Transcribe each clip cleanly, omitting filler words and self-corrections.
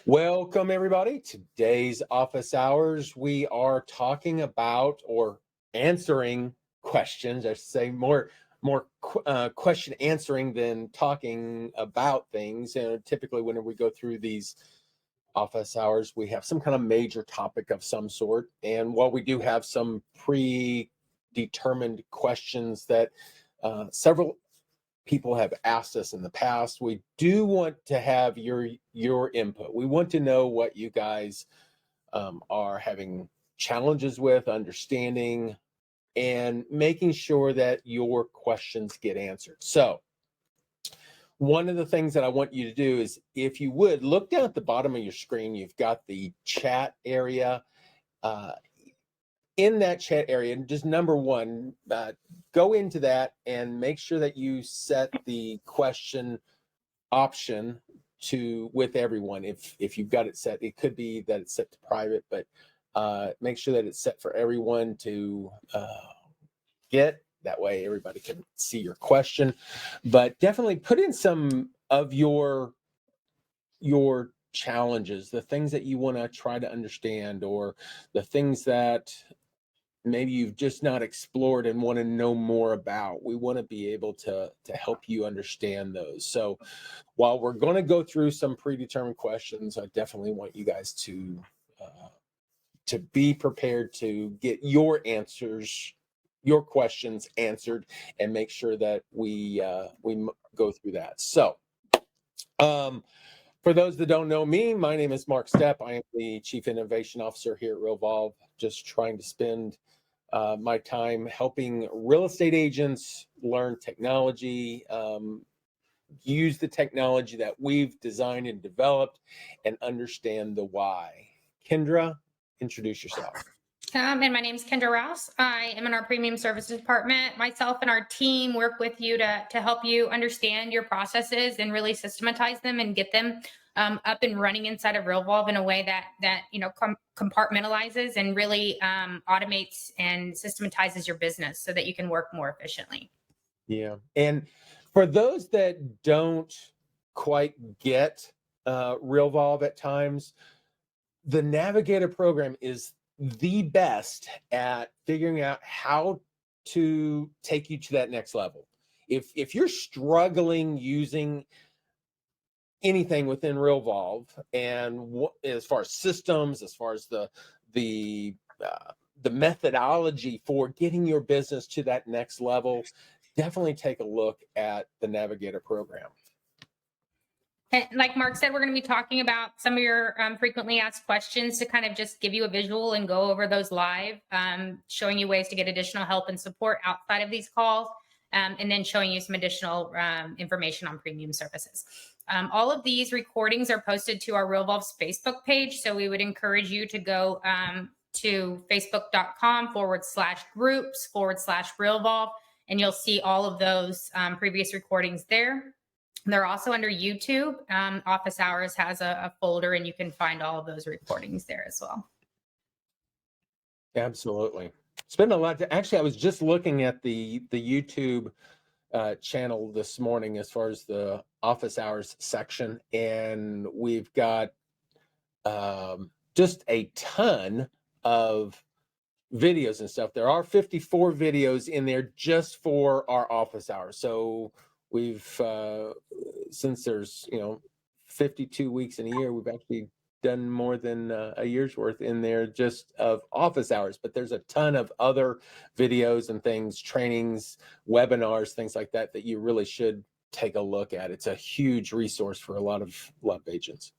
Welcome, everybody. Today's office hours, we are talking about or answering questions. I should say more question answering than talking about things. And typically, when we go through these office hours, we have some kind of major topic of some sort. And while we do have some predetermined questions that several people have asked us in the past, we do want to have your input. We want to know what you guys are having challenges with understanding and making sure that your questions get answered. So one of the things that I want you to do is, if you would, look down at the bottom of your screen. You've got the chat area. uh, in that chat area, just number one, go into that and make sure that you set the question option to with everyone. If you've got it set, it could be that it's set to private, but make sure that it's set for everyone to get. That way everybody can see your question. But definitely put in some of your challenges, the things that you want to try to understand, or the things that maybe you've just not explored and want to know more about. We want to be able to help you understand those. So while we're going to go through some predetermined questions, I definitely want you guys to be prepared to get your answers, your questions answered, and make sure that we go through that. So for those that don't know me, my name is Mark Stepp. I am the Chief Innovation Officer here at Realvolve, just trying to spend my time helping real estate agents learn technology, use the technology that we've designed and developed, and understand the why. Kendra, introduce yourself. And my name is Kendra Rouse. I am in our premium services department. Myself and our team work with you to help you understand your processes and really systematize them and get them up and running inside of Realvolve in a way that compartmentalizes and really automates and systematizes your business so that you can work more efficiently. Yeah. And for those that don't quite get Realvolve at times, the Navigator program is the best at figuring out how to take you to that next level. If you're struggling using anything within Realvolve, and as far as systems, as far as the the methodology for getting your business to that next level, definitely take a look at the Navigator program. And like Mark said, we're going to be talking about some of your frequently asked questions to kind of just give you a visual and go over those live, showing you ways to get additional help and support outside of these calls, and then showing you some additional information on premium services. All of these recordings are posted to our Realvolve's Facebook page. So we would encourage you to go to facebook.com/groups/Realvolve, and you'll see all of those previous recordings there. They're also under YouTube. Office Hours has a folder, and you can find all of those recordings there as well. Absolutely. Spend a lot actually, I was just looking at the YouTube channel this morning as far as the Office Hours section, and we've got just a ton of videos and stuff. There are 54 videos in there just for our office hours. So we've since there's 52 weeks in a year, we've actually done more than a year's worth in there just of office hours. But there's a ton of other videos and things, trainings, webinars, things like that you really should take a look at. It's a huge resource for a lot of agents.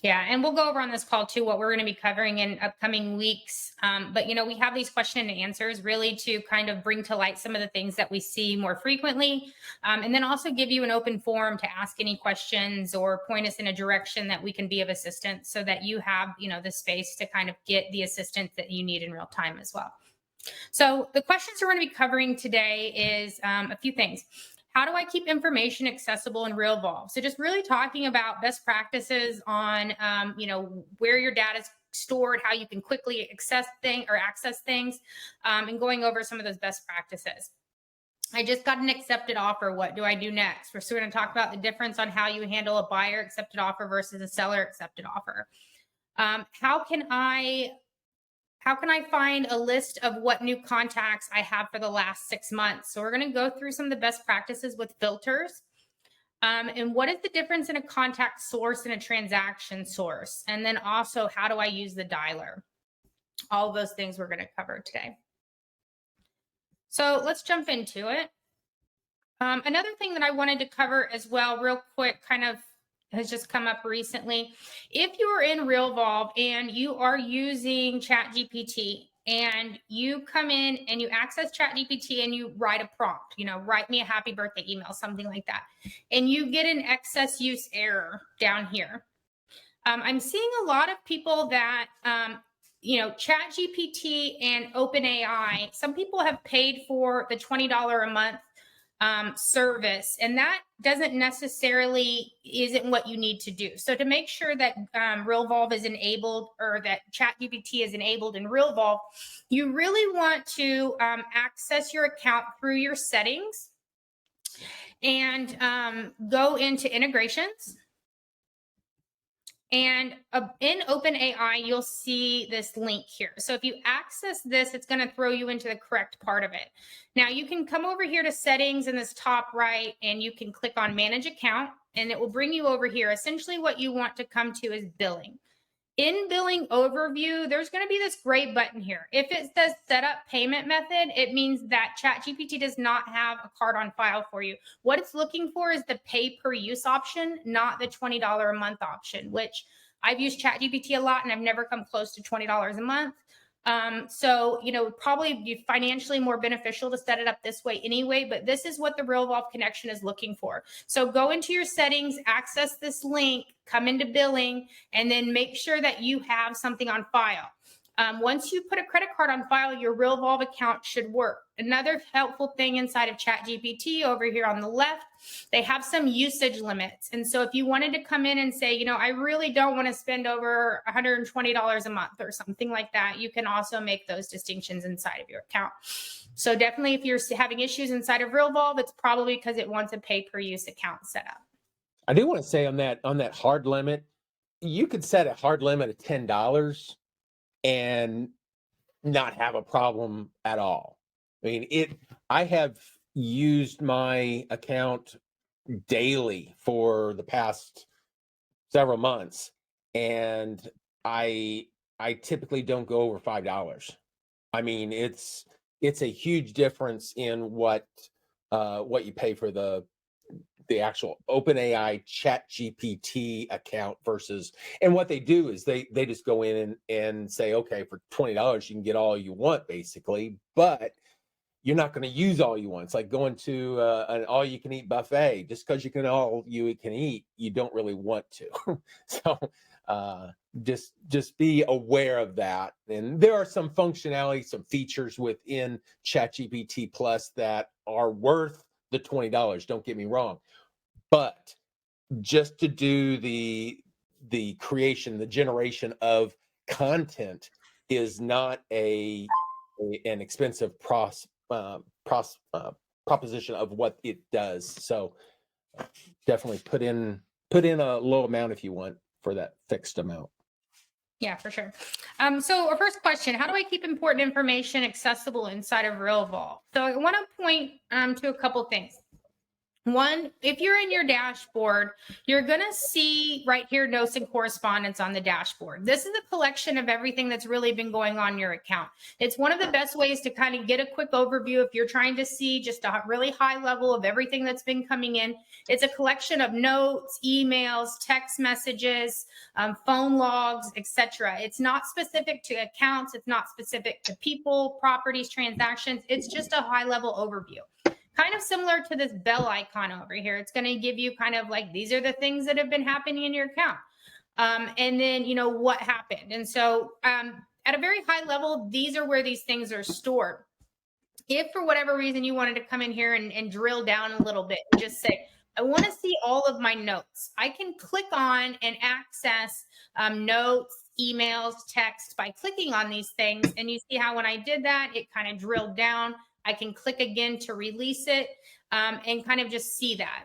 Yeah, and we'll go over on this call too what we're going to be covering in upcoming weeks. But we have these question and answers really to kind of bring to light some of the things that we see more frequently, and then also give you an open forum to ask any questions or point us in a direction that we can be of assistance, so that you have the space to kind of get the assistance that you need in real time as well. So the questions we're going to be covering today is a few things. How do I keep information accessible in Realvolve? So just really talking about best practices on, where your data is stored, how you can quickly access things, and going over some of those best practices. I just got an accepted offer. What do I do next? We're still going to talk about the difference on how you handle a buyer accepted offer versus a seller accepted offer. How can I find a list of what new contacts I have for the last 6 months? So we're going to go through some of the best practices with filters. And what is the difference in a contact source and a transaction source? And then also, how do I use the dialer? All of those things we're going to cover today. So let's jump into it. Another thing that I wanted to cover as well, real quick, kind of has just come up recently. If you are in Realvolve and you are using ChatGPT and you come in and you access ChatGPT and you write a prompt, write me a happy birthday email, something like that, and you get an excess use error down here. I'm seeing a lot of people that, ChatGPT and OpenAI, some people have paid for the $20 a month service, and that doesn't necessarily isn't what you need to do. So to make sure that Realvolve is enabled, or that ChatGPT is enabled in Realvolve, you really want to access your account through your settings and go into integrations. And in OpenAI, you'll see this link here. So if you access this, it's going to throw you into the correct part of it. Now you can come over here to settings in this top right, and you can click on manage account, and it will bring you over here. Essentially what you want to come to is billing. In billing overview, there's going to be this gray button here. If it says set up payment method, it means that ChatGPT does not have a card on file for you. What it's looking for is the pay per use option, not the $20 a month option, which I've used ChatGPT a lot and I've never come close to $20 a month. So, probably be financially more beneficial to set it up this way anyway, but this is what the Realvolve connection is looking for. So go into your settings, access this link, come into billing, and then make sure that you have something on file. Once you put a credit card on file, your Realvolve account should work. Another helpful thing inside of ChatGPT over here on the left, they have some usage limits. And so if you wanted to come in and say, I really don't want to spend over $120 a month or something like that, you can also make those distinctions inside of your account. So definitely if you're having issues inside of Realvolve, it's probably because it wants a pay per use account set up. I do want to say on that hard limit, you could set a hard limit of $10 and not have a problem at all. I mean, I have used my account daily for the past several months, and I typically don't go over $5. I mean, it's a huge difference in what you pay for the actual OpenAI ChatGPT account versus, and what they do is they just go in and say, okay, for $20 you can get all you want basically, but you're not going to use all you want. It's like going to an all you can eat buffet. Just because you can eat, you don't really want to. So just be aware of that. And there are some functionality, some features within ChatGPT Plus that are worth the $20. Don't get me wrong. But just to do the generation of content is not an expensive proposition of what it does. So definitely put in a low amount if you want for that fixed amount. Yeah, for sure. So our first question, how do I keep important information accessible inside of Realvolve? So I want to point to a couple things. One, if you're in your dashboard, you're going to see right here notes and correspondence on the dashboard. This is a collection of everything that's really been going on in your account. It's one of the best ways to kind of get a quick overview if you're trying to see just a really high level of everything that's been coming in. It's a collection of notes, emails, text messages, phone logs, etc. It's not specific to accounts. It's not specific to people, properties, transactions. It's just a high level overview. Kind of similar to this bell icon over here. It's going to give you kind of like, these are the things that have been happening in your account. And then, what happened. And so at a very high level, these are where these things are stored. If for whatever reason you wanted to come in here and drill down a little bit and just say, I want to see all of my notes, I can click on and access notes, emails, text by clicking on these things. And you see how when I did that, it kind of drilled down. I can click again to release it, and kind of just see that.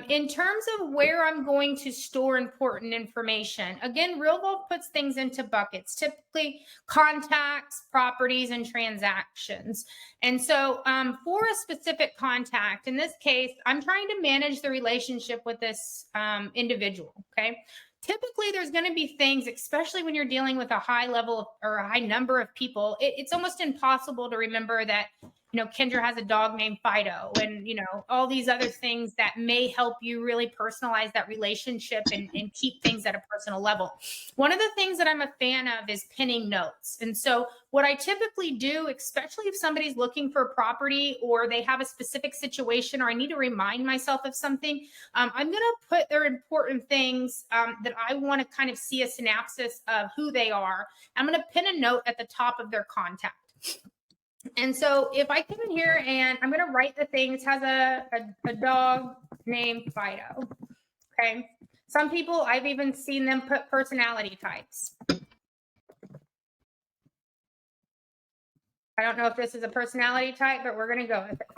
In terms of where I'm going to store important information, again, Realvolve puts things into buckets, typically contacts, properties, and transactions. And so, for a specific contact, in this case, I'm trying to manage the relationship with this individual. Okay. Typically, there's going to be things, especially when you're dealing with a high level or a high number of people, it's almost impossible to remember that Kendra has a dog named Fido, and all these other things that may help you really personalize that relationship and keep things at a personal level. One of the things that I'm a fan of is pinning notes. And so what I typically do, especially if somebody's looking for a property or they have a specific situation or I need to remind myself of something, I'm going to put their important things that I want to kind of see a synopsis of who they are. I'm going to pin a note at the top of their contact. And so if I come in here and I'm going to write the things, has a dog named Fido. Okay. Some people, I've even seen them put personality types. I don't know if this is a personality type, but we're going to go with it.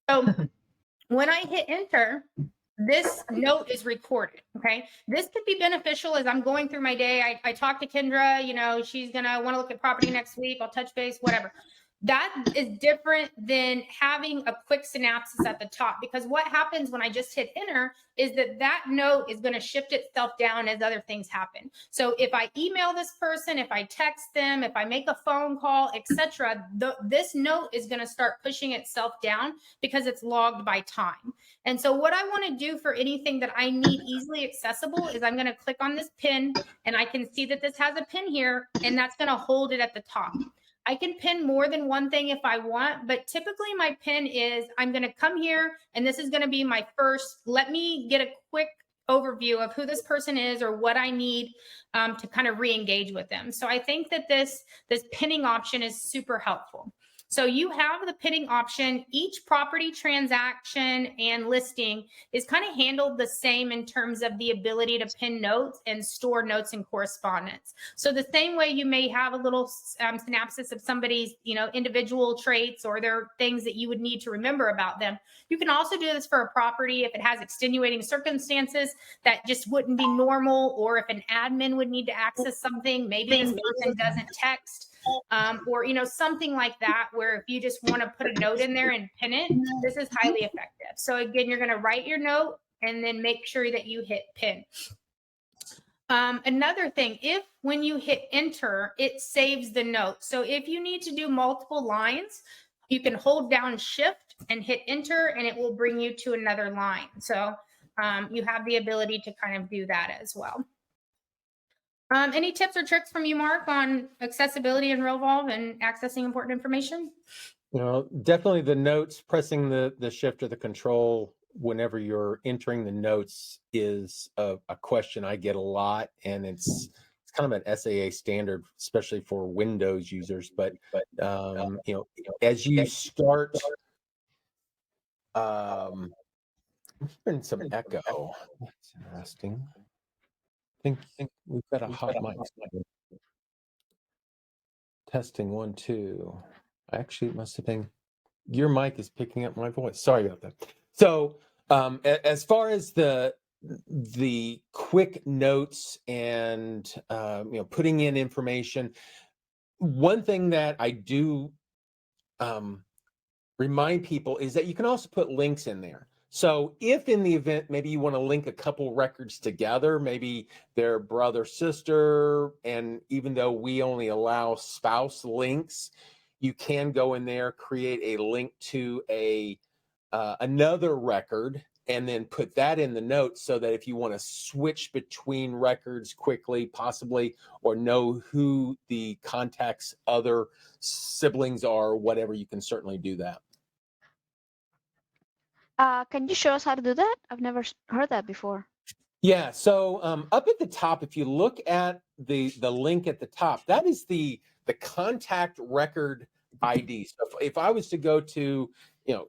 So when I hit enter, this note is recorded. Okay. This could be beneficial as I'm going through my day. I talk to Kendra, she's going to want to look at property next week. I'll touch base, whatever. That is different than having a quick synopsis at the top, because what happens when I just hit enter is that note is going to shift itself down as other things happen. So if I email this person, if I text them, if I make a phone call, etc., this note is going to start pushing itself down because it's logged by time. And so what I want to do for anything that I need easily accessible is I'm going to click on this pin, and I can see that this has a pin here, and that's going to hold it at the top. I can pin more than one thing if I want, but typically my pin is I'm going to come here, and this is going to be my first. Let me get a quick overview of who this person is or what I need to kind of re-engage with them. So I think that this pinning option is super helpful. So you have the pinning option. Each property transaction and listing is kind of handled the same in terms of the ability to pin notes and store notes and correspondence. So the same way you may have a little synopsis of somebody's, individual traits or their things that you would need to remember about them. You can also do this for a property if it has extenuating circumstances that just wouldn't be normal, or if an admin would need to access something, maybe this person doesn't text. Or something like that, where if you just want to put a note in there and pin it, this is highly effective. So again, you're going to write your note and then make sure that you hit pin. Another thing, if when you hit enter, it saves the note. So if you need to do multiple lines, you can hold down shift and hit enter, and it will bring you to another line. So you have the ability to kind of do that as well. Any tips or tricks from you, Mark, on accessibility in Realvolve and accessing important information? Definitely the notes, pressing the shift or the control whenever you're entering the notes is a question I get a lot, and it's kind of an SAA standard, especially for Windows users. But as you start, hearing some echo. That's interesting. I think we've got a hot mic. Testing 1, 2. Actually, it must have been your mic is picking up my voice. Sorry about that. So, as far as the quick notes and putting in information, one thing that I do remind people is that you can also put links in there. So if in the event, maybe you want to link a couple records together, maybe their brother, sister, and even though we only allow spouse links, you can go in there, create a link to another record, and then put that in the notes so that if you want to switch between records quickly, possibly, or know who the contact's other siblings are, or whatever, you can certainly do that. Can you show us how to do that? I've never heard that before. Yeah, so up at the top, if you look at the link at the top, that is the contact record ID. So if I was to go to,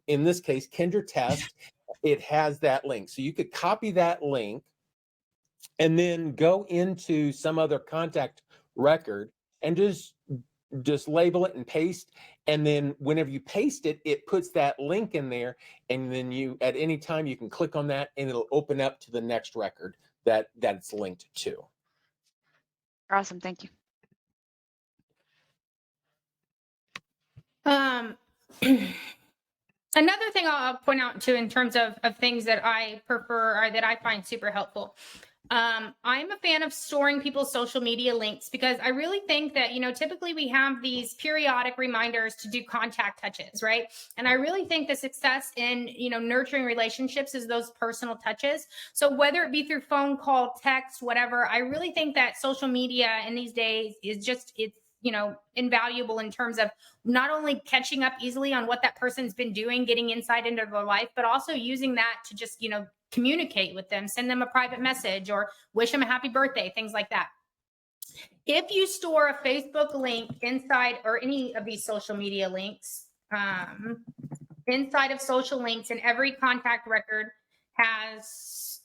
in this case, Kendra Test, it has that link. So you could copy that link and then go into some other contact record and just just label it and paste. And then whenever you paste it, it puts that link in there. And then you, at any time, you can click on that and it'll open up to the next record that it's linked to. Awesome. Thank you. Another thing I'll point out too, in terms of things that I prefer or that I find super helpful. I'm a fan of storing people's social media links because I really think that, typically we have these periodic reminders to do contact touches, right? And I really think the success in, nurturing relationships is those personal touches. So whether it be through phone call, text, whatever, I really think that social media in these days is just, it's invaluable in terms of not only catching up easily on what that person's been doing, getting insight into their life, but also using that to just, communicate with them, send them a private message or wish them a happy birthday, things like that. If you store a Facebook link inside, or any of these social media links, inside of social links, and every contact record has,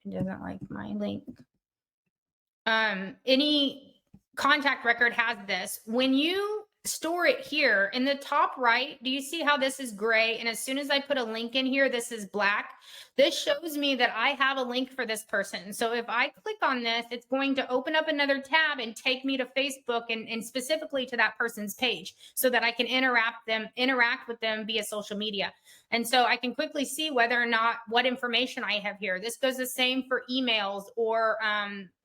it doesn't like my link. Any contact record has this. When you store it here in the top right, do you see how this is gray? And as soon as I put a link in here, this is black. This shows me that I have a link for this person. So if I click on this, it's going to open up another tab and take me to Facebook and specifically to that person's page so that I can interact with them via social media. And so I can quickly see whether or not what information I have here. This goes the same for emails or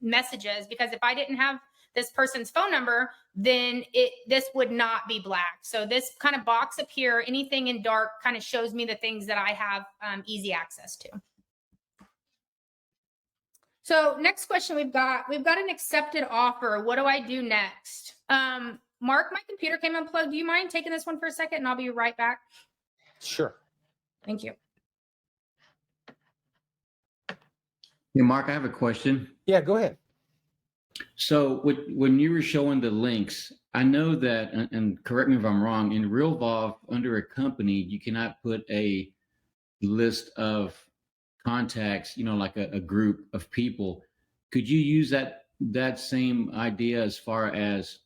messages, because if I didn't have this person's phone number, then this would not be black. So this kind of box up here, anything in dark, kind of shows me the things that I have easy access to. So next question we've got an accepted offer. What do I do next? Mark, my computer came unplugged. Do you mind taking this one for a second and I'll be right back? Sure. Thank you. Yeah, Mark, I have a question. Yeah, go ahead. So when you were showing the links, I know that, and correct me if I'm wrong, in Realvolve, under a company, you cannot put a list of contacts, like a group of people. Could you use that same idea as far as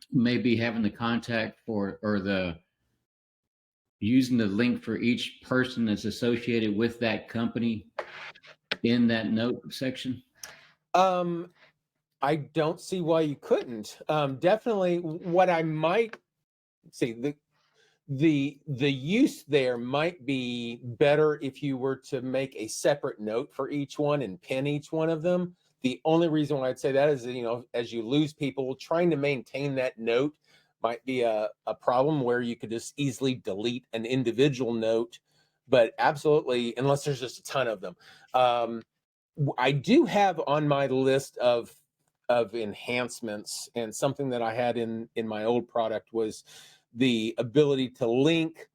maybe having the contact for, or using the link for each person that's associated with that company in that note section? I don't see why you couldn't. Definitely, what I might see, the use there might be better if you were to make a separate note for each one and pin each one of them. The only reason why I'd say that is, as you lose people, trying to maintain that note might be a problem where you could just easily delete an individual note. But absolutely, unless there's just a ton of them. I do have on my list of enhancements, and something that I had in my old product was the ability to link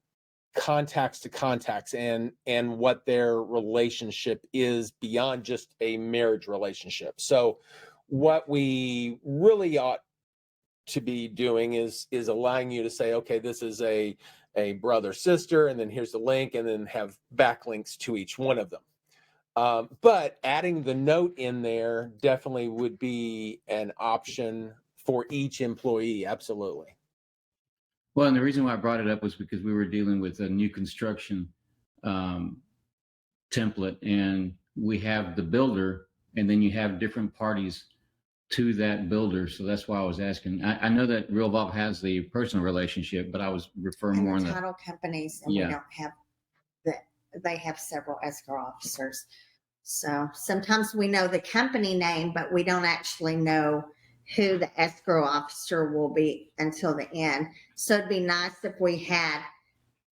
contacts to contacts and what their relationship is beyond just a marriage relationship. So what we really ought to be doing is allowing you to say, okay, this is a brother sister, and then here's the link, and then have backlinks to each one of them. But adding the note in there definitely would be an option for each employee. Absolutely. Well, and the reason why I brought it up was because we were dealing with a new construction template, and we have the builder, and then you have different parties to that builder. So that's why I was asking. I know that Realvolve has the personal relationship, but I was referring more And on the title companies, and Yeah. we don't have that. They have several escrow officers. So sometimes we know the company name, but we don't actually know who the escrow officer will be until the end. So it'd be nice if we had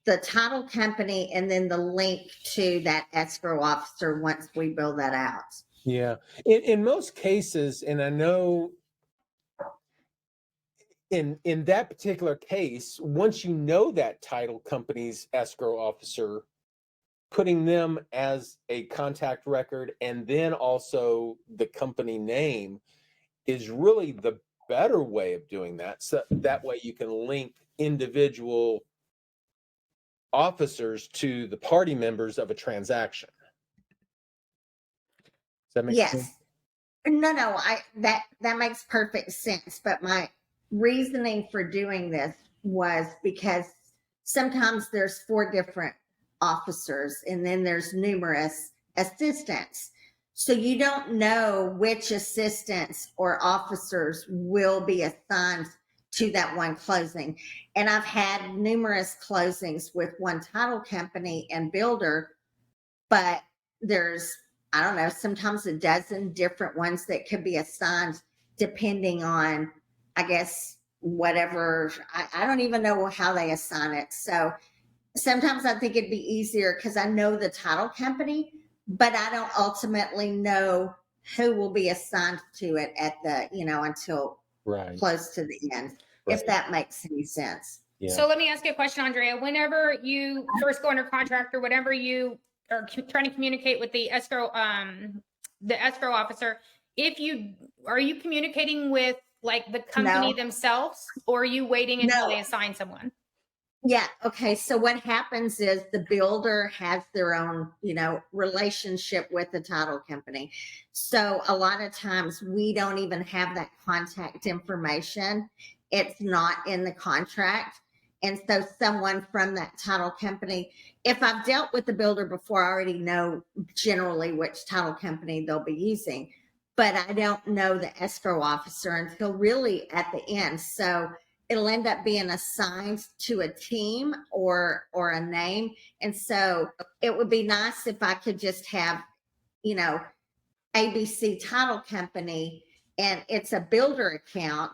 the title company and then the link to that escrow officer once we build that out. Yeah. In most cases, and I know in that particular case, once you know that title company's escrow officer, putting them as a contact record and then also the company name is really the better way of doing that. So that way you can link individual officers to the party members of a transaction. Does that make sense? Yes. No, that makes perfect sense. But reasoning for doing this was because sometimes there's 4 different officers and then there's numerous assistants. So you don't know which assistants or officers will be assigned to that one closing. And I've had numerous closings with one title company and builder, but there's, I don't know, sometimes a dozen different ones that could be assigned depending on, I guess, whatever. I don't even know how they assign it. So sometimes I think it'd be easier because I know the title company, but I don't ultimately know who will be assigned to it at the, until Right. close to the end, Right. if that makes any sense. Yeah. So let me ask you a question, Andrea. Whenever you first go under contract or whenever you are trying to communicate with the escrow officer, are you communicating with like the company No. themselves, or are you waiting until No. they assign someone? Yeah. Okay. So what happens is the builder has their own, relationship with the title company. So a lot of times we don't even have that contact information. It's not in the contract. And so someone from that title company, if I've dealt with the builder before, I already know generally which title company they'll be using, but I don't know the escrow officer until really at the end. So it'll end up being assigned to a team or a name. And so it would be nice if I could just have, ABC Title Company, and it's a builder account,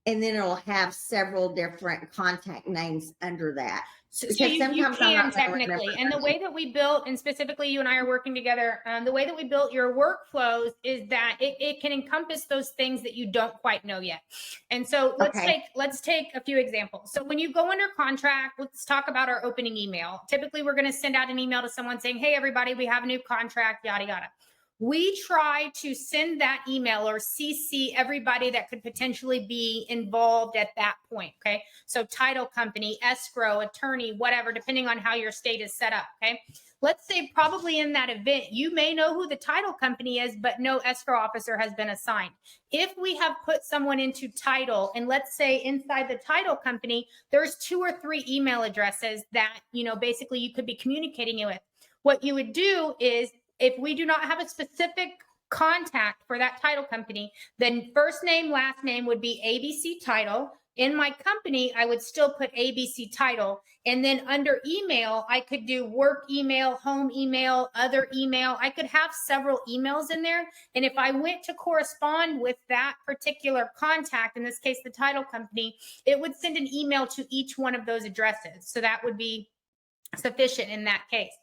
and then it'll have several different contact names under that. So Because you sometimes I'm can not gonna technically, remember and the way that we built, and specifically you and I are working together, the way that we built your workflows is that it can encompass those things that you don't quite know yet. And so let's take a few examples. So when you go under contract, let's talk about our opening email. Typically, we're going to send out an email to someone saying, "Hey, everybody, we have a new contract, yada yada." We try to send that email or CC everybody that could potentially be involved at that point. Okay. So title company, escrow, attorney, whatever, depending on how your state is set up. Okay. Let's say probably in that event, you may know who the title company is, but no escrow officer has been assigned. If we have put someone into title, and let's say inside the title company, there's 2 or 3 email addresses that, basically you could be communicating with. What you would do is, if we do not have a specific contact for that title company, then first name, last name would be ABC Title. In my company, I would still put ABC Title. And then under email, I could do work email, home email, other email. I could have several emails in there. And if I went to correspond with that particular contact, in this case, the title company, it would send an email to each one of those addresses. So that would be sufficient in that case.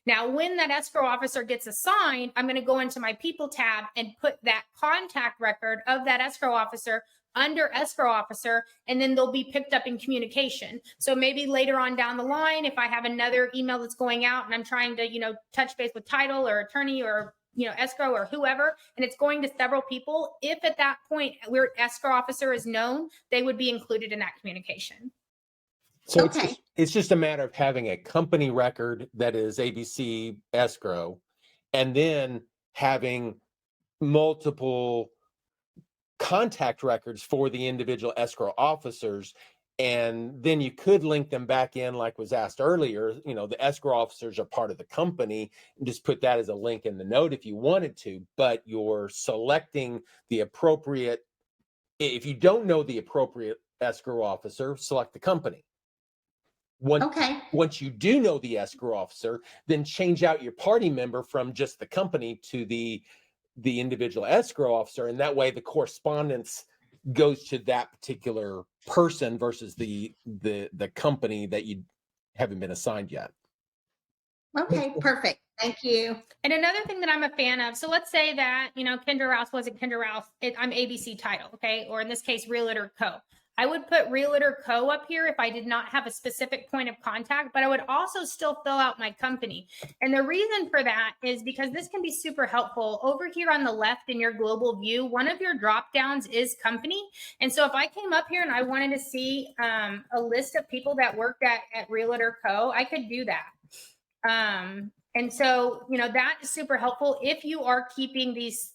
Now, when that escrow officer gets assigned, I'm going to go into my people tab and put that contact record of that escrow officer under escrow officer, and then they'll be picked up in communication. So maybe later on down the line, if I have another email that's going out and I'm trying to, touch base with title or attorney or, escrow or whoever, and it's going to several people, if at that point where escrow officer is known, they would be included in that communication. So Okay. it's just a matter of having a company record that is ABC escrow, and then having multiple contact records for the individual escrow officers. And then you could link them back in, like was asked earlier, the escrow officers are part of the company, and just put that as a link in the note if you wanted to, but you're selecting the appropriate. If you don't know the appropriate escrow officer, select the company. Once you do know the escrow officer, then change out your party member from just the company to the individual escrow officer, and that way the correspondence goes to that particular person versus the company that you haven't been assigned yet. Okay, perfect. Thank you. And another thing that I'm a fan of, so let's say that, Kendra Rouse wasn't Kendra Rouse, I'm ABC Title, okay? Or in this case, Realtor Co. I would put Realtor Co. up here if I did not have a specific point of contact, but I would also still fill out my company. And the reason for that is because this can be super helpful. Over here on the left in your global view, one of your drop downs is company. And so if I came up here and I wanted to see a list of people that worked at Realtor Co., I could do that. And so, that is super helpful if you are keeping these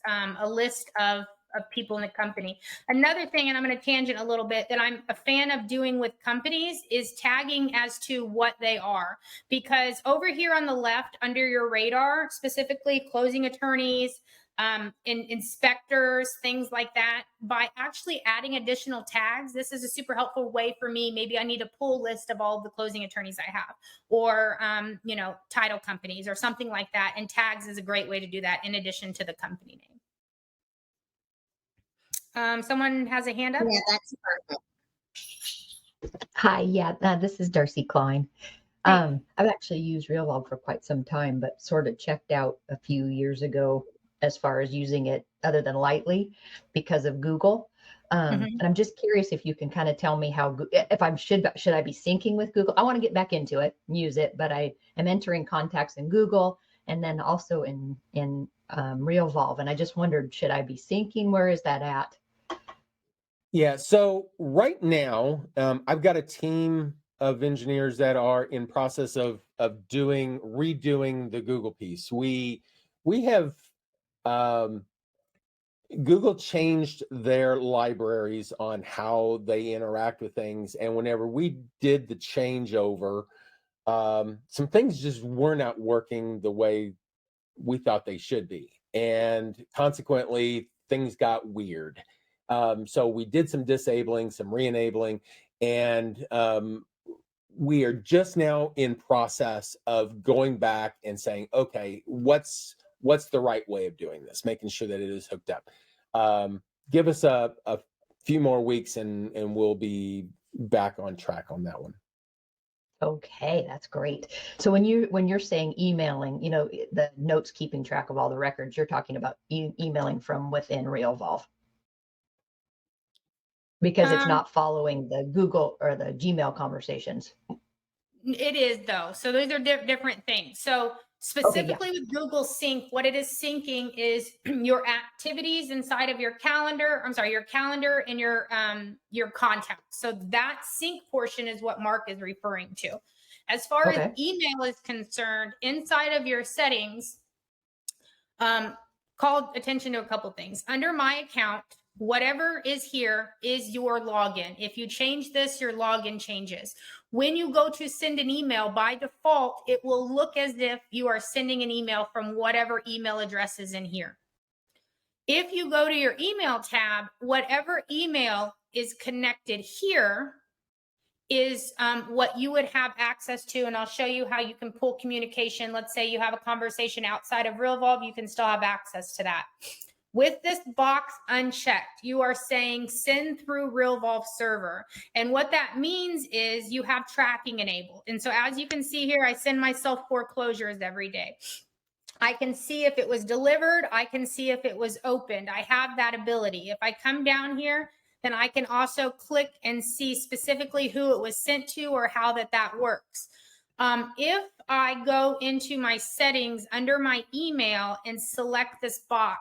a list of of people in the company. Another thing, and I'm going to tangent a little bit, that I'm a fan of doing with companies is tagging as to what they are. Because over here on the left, under your radar, specifically closing attorneys, inspectors, things like that, by actually adding additional tags, this is a super helpful way for me. Maybe I need a pull list of all of the closing attorneys I have, or title companies or something like that. And tags is a great way to do that in addition to the company name. Someone has a hand up? Yeah, that's perfect. Hi, yeah, this is Darcy Klein. I've actually used Realvolve for quite some time, but sort of checked out a few years ago as far as using it other than lightly because of Google. And I'm just curious if you can kind of tell me how, if should I be syncing with Google? I want to get back into it and use it, but I am entering contacts in Google and then also in Realvolve. And I just wondered, should I be syncing? Where is that at? Yeah, so right now, I've got a team of engineers that are in process of redoing the Google piece. We have Google changed their libraries on how they interact with things, and whenever we did the changeover, some things just were not working the way we thought they should be, and consequently, things got weird. So we did some disabling, some re-enabling, and we are just now in process of going back and saying, okay, what's the right way of doing this, making sure that it is hooked up. Give us a few more weeks and we'll be back on track on that one. Okay, that's great. So when you're saying emailing, the notes keeping track of all the records, you're talking about emailing from within Realvolve. Because it's not following the Google or the Gmail conversations. It is, though. So those are different things. So specifically with Google Sync, what it is syncing is your activities inside of your calendar. I'm sorry, your calendar and your contacts. So that sync portion is what Mark is referring to. As far as email is concerned, inside of your settings, call attention to a couple things. Under my account, whatever is here is your login. If you change this, your login changes. When you go to send an email, by default, it will look as if you are sending an email from whatever email address is in here. If you go to your email tab, whatever email is connected here is what you would have access to. And I'll show you how you can pull communication. Let's say you have a conversation outside of Realvolve, you can still have access to that. With this box unchecked, you are saying send through Realvolve server. And what that means is you have tracking enabled. And so as you can see here, I send myself foreclosures every day. I can see if it was delivered. I can see if it was opened. I have that ability. If I come down here, then I can also click and see specifically who it was sent to or how that works. If I go into my settings under my email and select this box,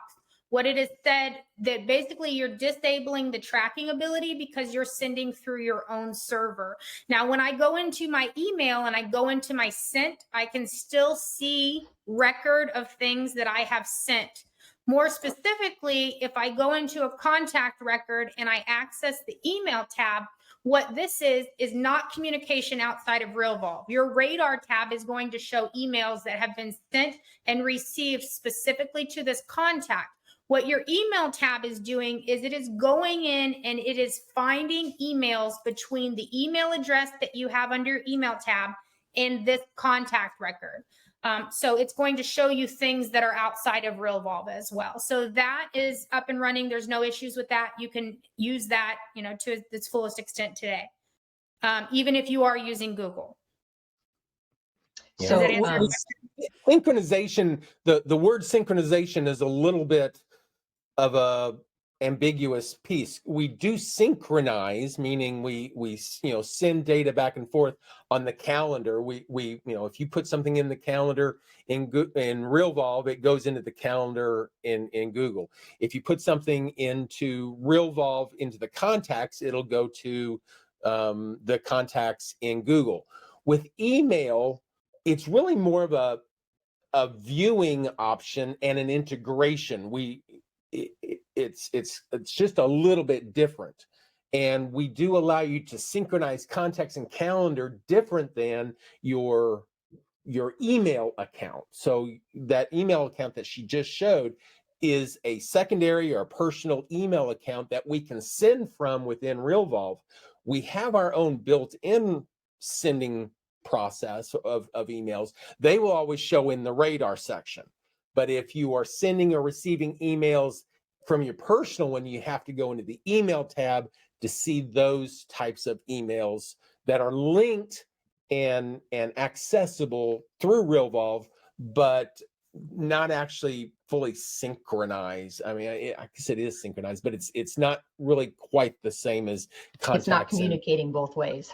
what it has said that basically you're disabling the tracking ability because you're sending through your own server. Now, when I go into my email and I go into my sent, I can still see record of things that I have sent. More specifically, if I go into a contact record and I access the email tab, what this is not communication outside of Realvolve. Your radar tab is going to show emails that have been sent and received specifically to this contact. What your email tab is doing is it is going in and it is finding emails between the email address that you have under your email tab and this contact record. So it's going to show you things that are outside of Realvolve as well. So that is up and running. There's no issues with that. You can use that, to its fullest extent today, even if you are using Google. So synchronization, the word synchronization is a little bit of a ambiguous piece. We do synchronize, meaning we send data back and forth on the calendar. We if you put something in the calendar in Realvolve, it goes into the calendar in Google. If you put something into Realvolve into the contacts, it'll go to the contacts in Google. With email, it's really more of a viewing option and an integration. it's just a little bit different. And we do allow you to synchronize contacts and calendar different than your email account. So that email account that she just showed is a secondary or personal email account that we can send from within Realvolve. We have our own built-in sending process of emails. They will always show in the radar section. But if you are sending or receiving emails from your personal one, you have to go into the email tab to see those types of emails that are linked and accessible through Realvolve, but not actually fully synchronized. I mean, I guess it is synchronized, but it's not really quite the same as contacts. It's not communicating both ways.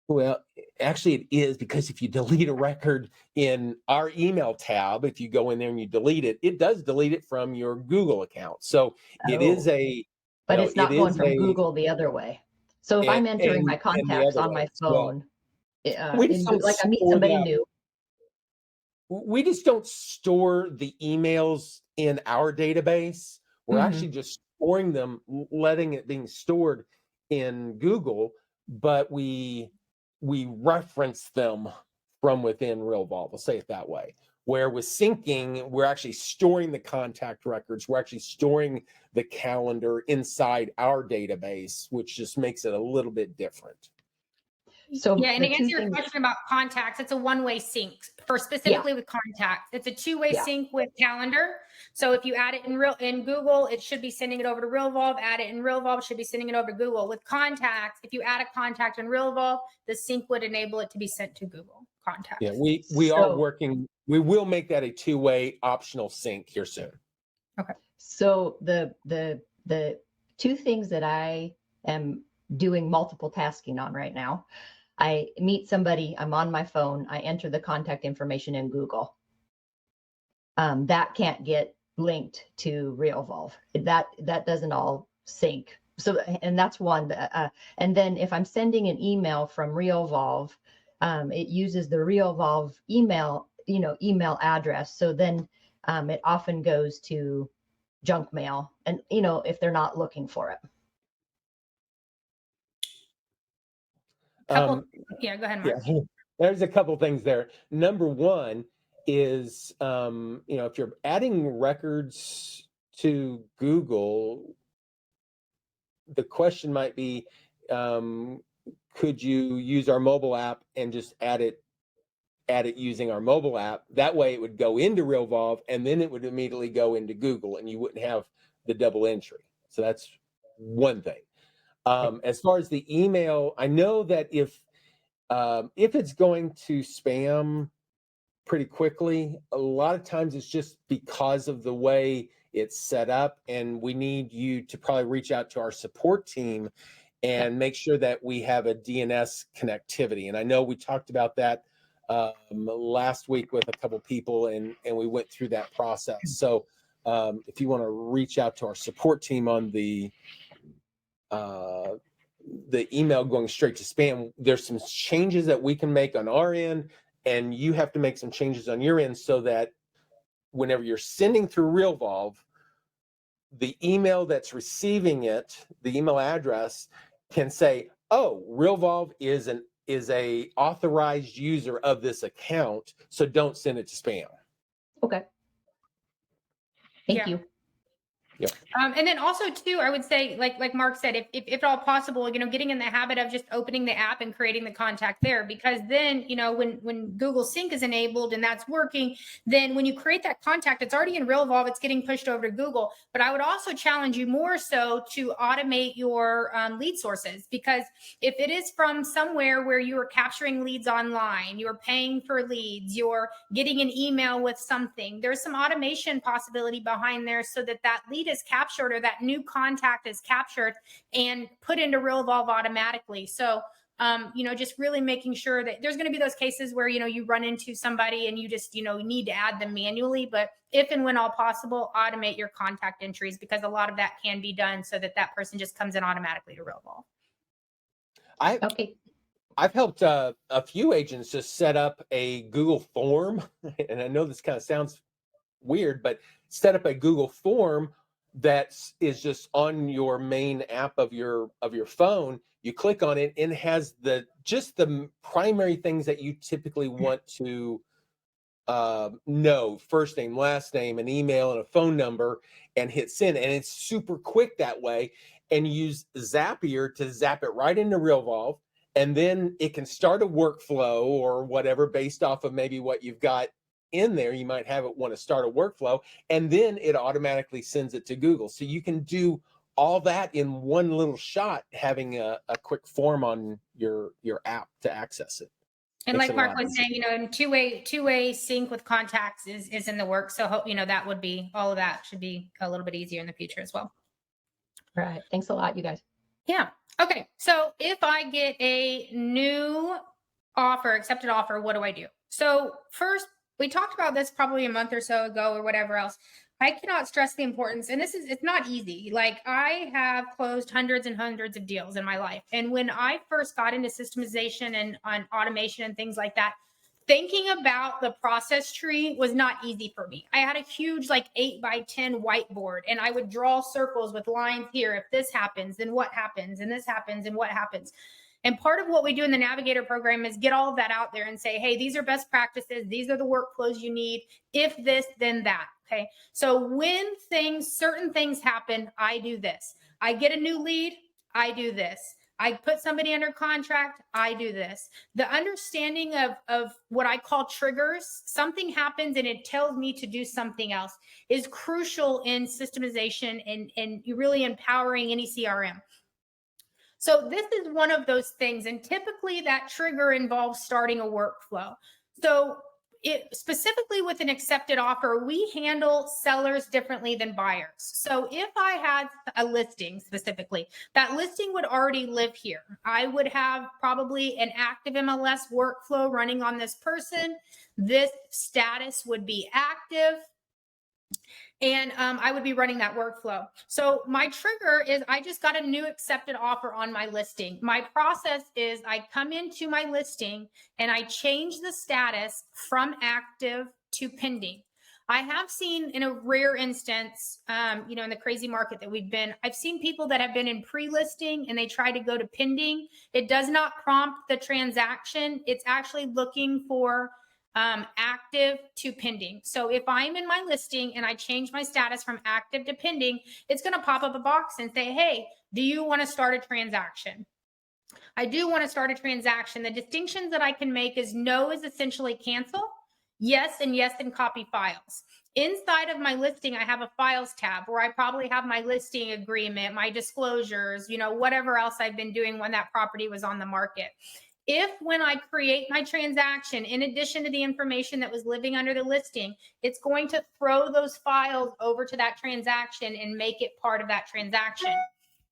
Well, actually it is, because if you delete a record in our email tab, if you go in there and you delete it, it does delete it from your Google account. So it is but it's not going from Google the other way. So if I'm entering my contacts on my phone, we just don't like I meet somebody new. We just don't store the emails in our database. We're actually just storing them, letting it being stored in Google, but we reference them from within Realvolve. We'll say it that way. Where with syncing, we're actually storing the contact records. We're actually storing the calendar inside our database, which just makes it a little bit different. So yeah, and to answer your question about contacts, it's a one-way sync for specifically with contacts. It's a two-way sync with calendar. So if you add it in Google, it should be sending it over to Realvolve. Add it in Realvolve, should be sending it over to Google. With contacts, if you add a contact in Realvolve, the sync would enable it to be sent to Google Contacts. Yeah, we are working. We will make that a two-way optional sync here soon. Okay. So the two things that I am doing multiple tasking on right now. I meet somebody, I'm on my phone, I enter the contact information in Google. That can't get linked to Realvolve. That doesn't all sync. So, and that's one. And then if I'm sending an email from Realvolve, it uses the Realvolve email address. So then it often goes to junk mail, and if they're not looking for it. Yeah, go ahead, Mark. Yeah, there's a couple things there. Number one is, if you're adding records to Google, the question might be, could you use our mobile app and just add it using our mobile app? That way it would go into Realvolve and then it would immediately go into Google and you wouldn't have the double entry. So that's one thing. As far as the email, I know that if it's going to spam pretty quickly, a lot of times it's just because of the way it's set up, and we need you to probably reach out to our support team and make sure that we have a DNS connectivity. And I know we talked about that last week with a couple people, and we went through that process. So if you want to reach out to our support team on the email going straight to spam, there's some changes that we can make on our end, and you have to make some changes on your end so that whenever you're sending through Realvolve, the email that's receiving it, the email address, can say, oh, Realvolve is a authorized user of this account, so don't send it to spam. Okay. Thank you. Yep. And then also too, I would say, like Mark said, if at all possible, getting in the habit of just opening the app and creating the contact there, because then, when Google Sync is enabled and that's working, then when you create that contact, it's already in Realvolve, it's getting pushed over to Google. But I would also challenge you more so to automate your lead sources, because if it is from somewhere where you are capturing leads online, you're paying for leads, you're getting an email with something, there's some automation possibility behind there so that lead is captured, or that new contact is captured and put into Realvolve automatically. So, just really making sure that there's going to be those cases where, you run into somebody and you just, need to add them manually. But if and when all possible, automate your contact entries, because a lot of that can be done so that person just comes in automatically to Realvolve. I've helped a few agents just set up a Google form. And I know this kind of sounds weird, but set up a Google form that is just on your main app of your phone. You click on it and it has just the primary things that you typically want to know: first name, last name, an email, and a phone number, and hit send. And it's super quick that way. And use Zapier to zap it right into Realvolve, and then it can start a workflow or whatever based off of maybe what you've got in there. You might have it want to start a workflow, and then it automatically sends it to Google. So you can do all that in one little shot, having a quick form on your app to access it. And Makes like it a Mark lot was easier. saying, and two-way sync with contacts is in the works. So that would be, all of that should be a little bit easier in the future as well. Right. Thanks a lot, you guys. Yeah. Okay. So if I get a new accepted offer, what do I do? So first, we talked about this probably a month or so ago or whatever else. I cannot stress the importance, and it's not easy. Like, I have closed hundreds and hundreds of deals in my life. And when I first got into systemization and on automation and things like that, thinking about the process tree was not easy for me. I had a huge 8x10 whiteboard, and I would draw circles with lines here. If this happens, then what happens? And this happens, and what happens? And part of what we do in the Navigator program is get all of that out there and say, hey, these are best practices. These are the workflows you need. If this, then that. Okay. So when certain things happen, I do this. I get a new lead, I do this. I put somebody under contract, I do this. The understanding of what I call triggers, something happens and it tells me to do something else, is crucial in systemization and really empowering any CRM. So this is one of those things. And typically that trigger involves starting a workflow. So specifically with an accepted offer, we handle sellers differently than buyers. So if I had a listing specifically, that listing would already live here. I would have probably an active MLS workflow running on this person. This status would be active. And I would be running that workflow. So my trigger is I just got a new accepted offer on my listing. My process is I come into my listing and I change the status from active to pending. I have seen, in a rare instance, in the crazy market that we've been, I've seen people that have been in pre-listing and they try to go to pending. It does not prompt the transaction. It's actually looking for active to pending. So if I'm in my listing and I change my status from active to pending, it's going to pop up a box and say, hey, do you want to start a transaction? I do want to start a transaction. The distinctions that I can make is no is essentially cancel, yes and copy files. Inside of my listing, I have a files tab where I probably have my listing agreement, my disclosures, whatever else I've been doing when that property was on the market. If when I create my transaction, in addition to the information that was living under the listing, it's going to throw those files over to that transaction and make it part of that transaction.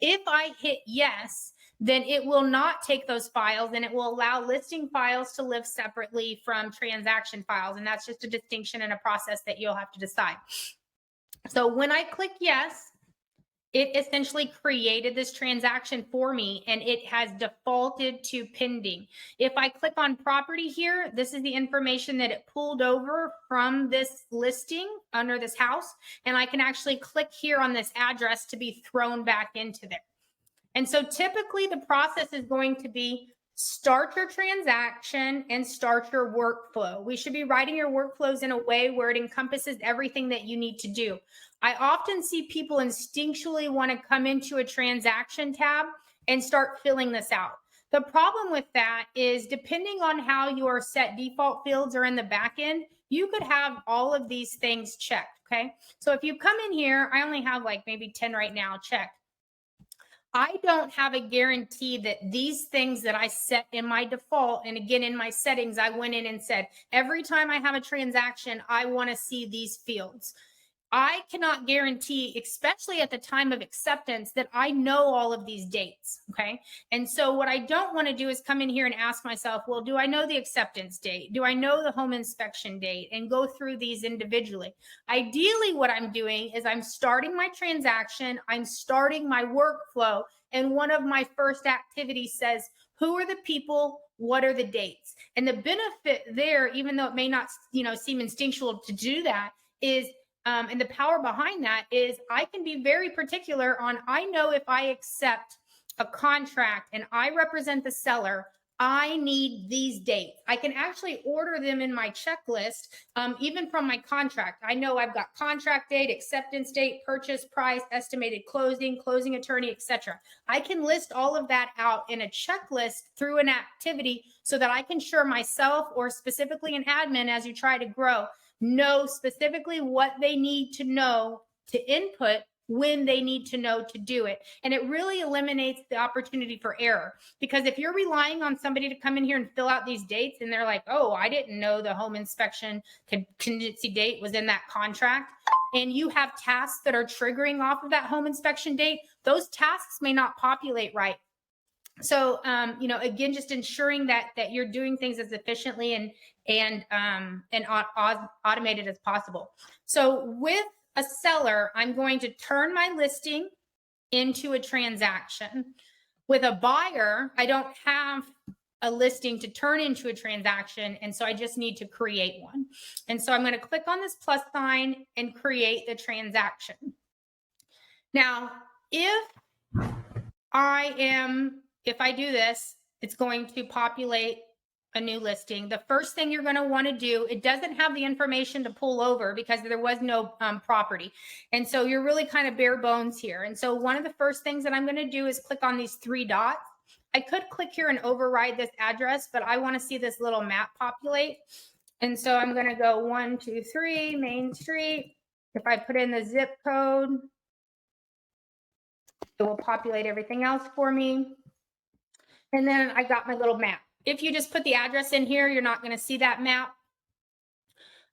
If I hit yes, then it will not take those files and it will allow listing files to live separately from transaction files. And that's just a distinction and a process that you'll have to decide. So when I click yes, it essentially created this transaction for me and it has defaulted to pending. If I click on property here, this is the information that it pulled over from this listing under this house. And I can actually click here on this address to be thrown back into there. And so typically the process is going to be start your transaction and start your workflow. We should be writing your workflows in a way where it encompasses everything that you need to do. I often see people instinctually want to come into a transaction tab and start filling this out. The problem with that is, depending on how your set default fields are in the back end, you could have all of these things checked, okay? So if you come in here, I only have maybe 10 right now checked. I don't have a guarantee that these things that I set in my default, and again, in my settings, I went in and said, every time I have a transaction, I want to see these fields. I cannot guarantee, especially at the time of acceptance, that I know all of these dates, okay? And so what I don't want to do is come in here and ask myself, well, do I know the acceptance date? Do I know the home inspection date? And go through these individually. Ideally, what I'm doing is I'm starting my transaction, I'm starting my workflow, and one of my first activities says, who are the people? What are the dates? And the benefit there, even though it may not, seem instinctual to do that, is And the power behind that is I can be very particular on, I know if I accept a contract and I represent the seller, I need these dates. I can actually order them in my checklist, even from my contract. I know I've got contract date, acceptance date, purchase price, estimated closing, closing attorney, etc. I can list all of that out in a checklist through an activity so that I can ensure myself, or specifically an admin as you try to grow, know specifically what they need to know to input when they need to know to do it. And it really eliminates the opportunity for error. Because if you're relying on somebody to come in here and fill out these dates and they're like, oh, I didn't know the home inspection contingency date was in that contract, and you have tasks that are triggering off of that home inspection date, those tasks may not populate right. So, again, just ensuring that you're doing things as efficiently and automated as possible. So with a seller, I'm going to turn my listing into a transaction. With a buyer, I don't have a listing to turn into a transaction, and so I just need to create one. And so I'm going to click on this plus sign and create the transaction. Now, if I do this, it's going to populate a new listing. The first thing you're going to want to do, it doesn't have the information to pull over because there was no property. And so you're really kind of bare bones here. And so one of the first things that I'm going to do is click on these three dots. I could click here and override this address, but I want to see this little map populate. And so I'm going to go 123 Main Street. If I put in the zip code, it will populate everything else for me. And then I got my little map. If you just put the address in here, you're not going to see that map.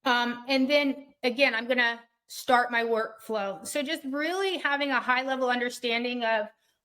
And then again, I'm going to start my workflow. So just really having a high level understanding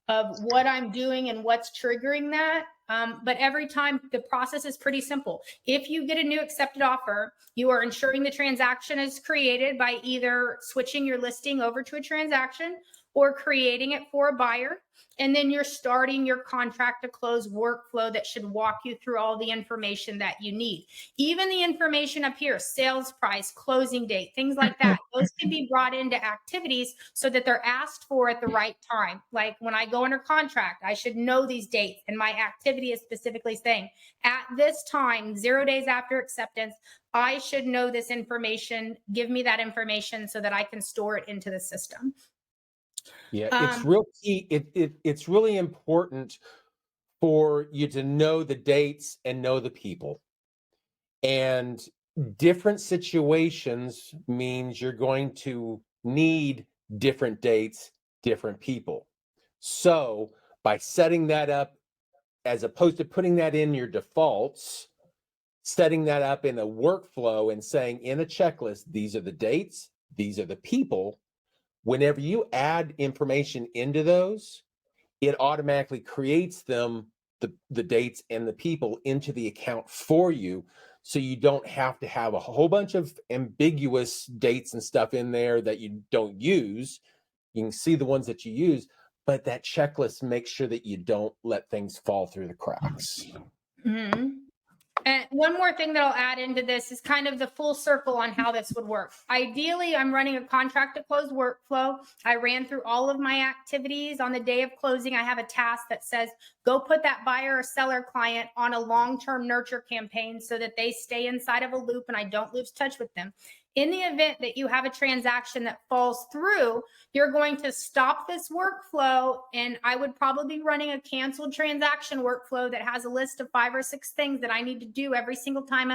of what I'm doing and what's triggering that. But every time the process is pretty simple. If you get a new accepted offer, you are ensuring the transaction is created by either switching your listing over to a transaction or creating it for a buyer. And then you're starting your contract to close workflow that should walk you through all the information that you need. Even the information up here, sales price, closing date, things like that, those can be brought into activities so that they're asked for at the right time. Like when I go under contract, I should know these dates, and my activity is specifically saying at this time, 0 days after acceptance, I should know this information. Give me that information so that I can store it into the system. Yeah, it's real key. It's really important for you to know the dates and know the people. And different situations means you're going to need different dates, different people. So by setting that up, as opposed to putting that in your defaults, setting that up in a workflow and saying in a checklist, these are the dates, these are the people. Whenever you add information into those, it automatically creates them, the dates and the people into the account for you. So you don't have to have a whole bunch of ambiguous dates and stuff in there that you don't use. You can see the ones that you use, but that checklist makes sure that you don't let things fall through the cracks. Mm-hmm. And one more thing that I'll add into this is kind of the full circle on how this would work. Ideally, I'm running a contract to close workflow. I ran through all of my activities. On the day of closing, I have a task that says, go put that buyer or seller client on a long-term nurture campaign so that they stay inside of a loop and I don't lose touch with them. In the event that you have a transaction that falls through, you're going to stop this workflow, and I would probably be running a canceled transaction workflow that has a list of 5 or 6 things that I need to do every single time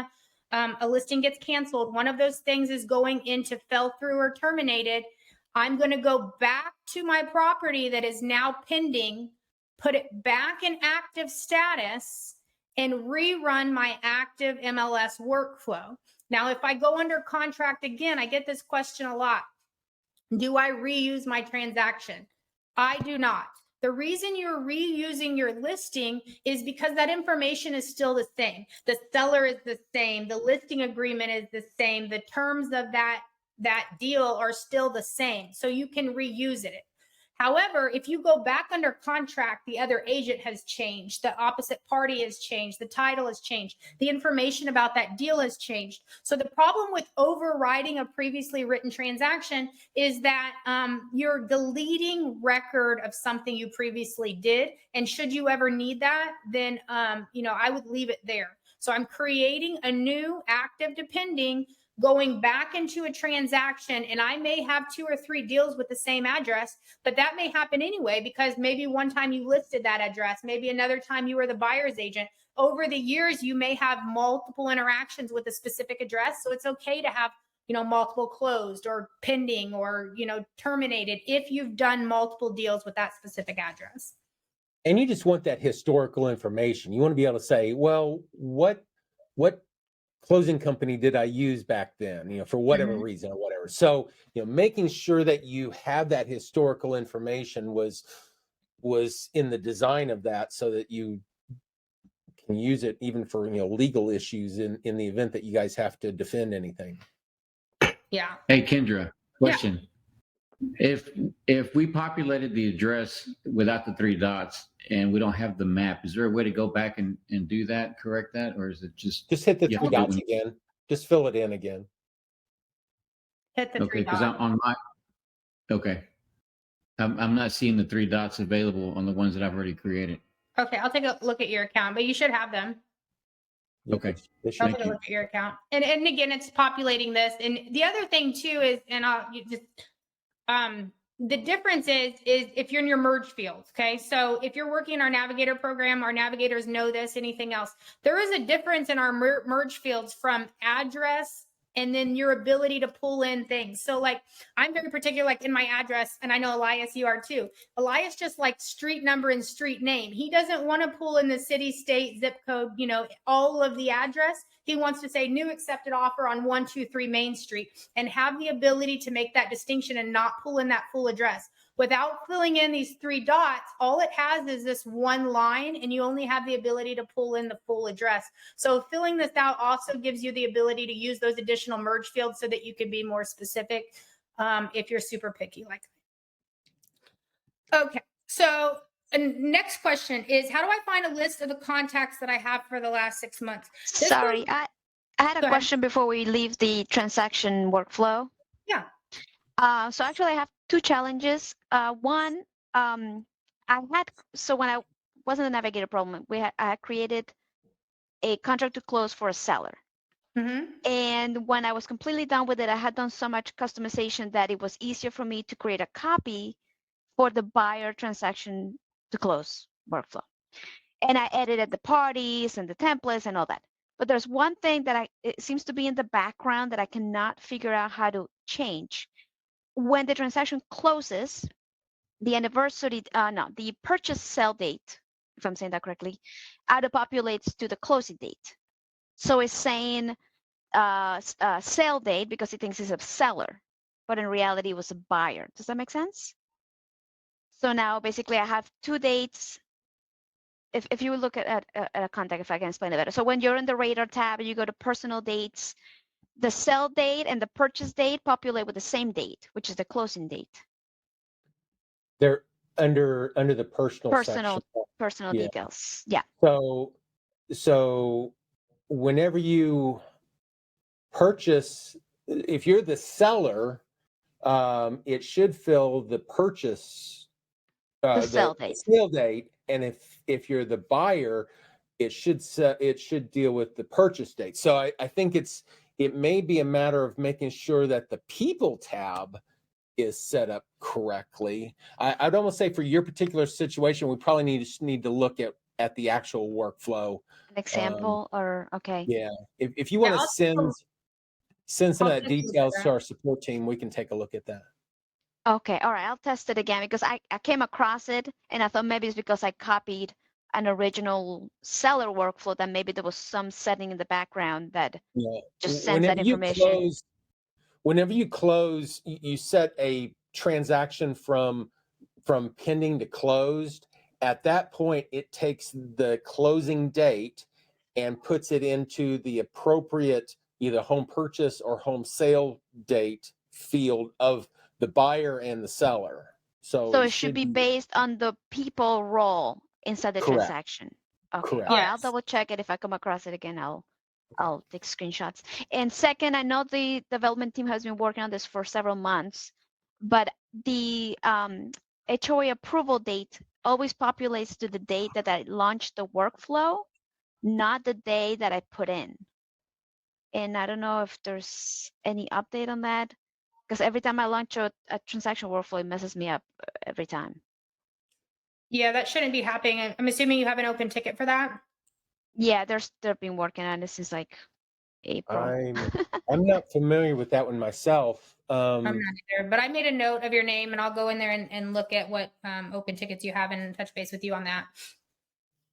a listing gets canceled. One of those things is going into fell through or terminated. I'm going to go back to my property that is now pending, put it back in active status, and rerun my active MLS workflow. Now, if I go under contract again, I get this question a lot. Do I reuse my transaction? I do not. The reason you're reusing your listing is because that information is still the same. The seller is the same. The listing agreement is the same. The terms of that deal are still the same. So you can reuse it. However, if you go back under contract, the other agent has changed, the opposite party has changed, the title has changed, the information about that deal has changed. So the problem with overriding a previously written transaction is that you're deleting record of something you previously did. And should you ever need that, then I would leave it there. So I'm creating a new active depending, going back into a transaction, and I may have 2 or 3 deals with the same address, but that may happen anyway, because maybe one time you listed that address, maybe another time you were the buyer's agent. Over the years, you may have multiple interactions with a specific address. So it's okay to have, multiple closed or pending or, terminated if you've done multiple deals with that specific address. And you just want that historical information. You want to be able to say, well, what closing company did I use back then, for whatever reason or whatever. So, making sure that you have that historical information was in the design of that, so that you can use it even for, legal issues in the event that you guys have to defend anything. Yeah. Hey, Kendra, question. Yeah. If we populated the address without the 3 dots and we don't have the map, is there a way to go back and do that, correct that? Or is it just hit the 3 dots again? Just fill it in again. Hit the 3 okay, dots. because I'm not seeing the 3 dots available on the ones that I've already created. Okay, I'll take a look at your account, but you should have them. Okay. I'll take a look at your account. And again, it's populating this. And the other thing too is, the difference is if you're in your merge fields. Okay. So if you're working in our navigator program, our navigators know this, anything else, there is a difference in our merge fields from address and then your ability to pull in things. So like, I'm very particular, like in my address, and I know Elias, you are too. Elias just like street number and street name. He doesn't want to pull in the city, state, zip code, all of the address. He wants to say new accepted offer on 123 Main Street and have the ability to make that distinction and not pull in that full address. Without filling in these 3 dots, all it has is this one line, and you only have the ability to pull in the full address. So filling this out also gives you the ability to use those additional merge fields so that you can be more specific if you're super picky like that. Okay, so next question is, how do I find a list of the contacts that I have for the last 6 months? Sorry, I had a question before we leave the transaction workflow. Yeah. So actually I have 2 challenges. One, when I wasn't a navigator problem, I had created a contract to close for a seller. And when I was completely done with it, I had done so much customization that it was easier for me to create a copy for the buyer transaction to close workflow. And I edited the parties and the templates and all that. But there's one thing that it seems to be in the background that I cannot figure out how to change. When the transaction closes, the purchase sell date, if I'm saying that correctly, auto-populates to the closing date. So it's saying sale date because it thinks it's a seller, but in reality it was a buyer. Does that make sense? So now basically I have 2 dates. If you look at a contact, if I can explain it better. So when you're in the radar tab and you go to personal dates, the sell date and the purchase date populate with the same date, which is the closing date. They're under the personal section. Details. Yeah. So whenever you purchase, if you're the seller, it should fill the purchase, the sale date, and if you're the buyer, it should deal with the purchase date. So I think it may be a matter of making sure that the people tab is set up correctly. I'd almost say for your particular situation, we probably need to look at the actual workflow. An example okay. Yeah. If you want to send some of that details to our support team, we can take a look at that. Okay. All right. I'll test it again because I came across it and I thought maybe it's because I copied an original seller workflow that maybe there was some setting in the background that just sends that information. Whenever you close, you set a transaction from pending to closed. At that point, it takes the closing date and puts it into the appropriate either home purchase or home sale date field of the buyer and the seller. So it should be based on the people role inside the Correct. transaction. Okay. Correct. All right. I'll Yes. double check it. If I come across it again, I'll take screenshots. And second, I know the development team has been working on this for several months, but the HOA approval date always populates to the date that I launched the workflow, not the day that I put in. And I don't know if there's any update on that, because every time I launch a transaction workflow, it messes me up every time. Yeah, that shouldn't be happening. I'm assuming you have an open ticket for that. Yeah, they've been working on this since like April. I'm not familiar with that one myself. I'm not either, but I made a note of your name and I'll go in there and look at what open tickets you have and touch base with you on that.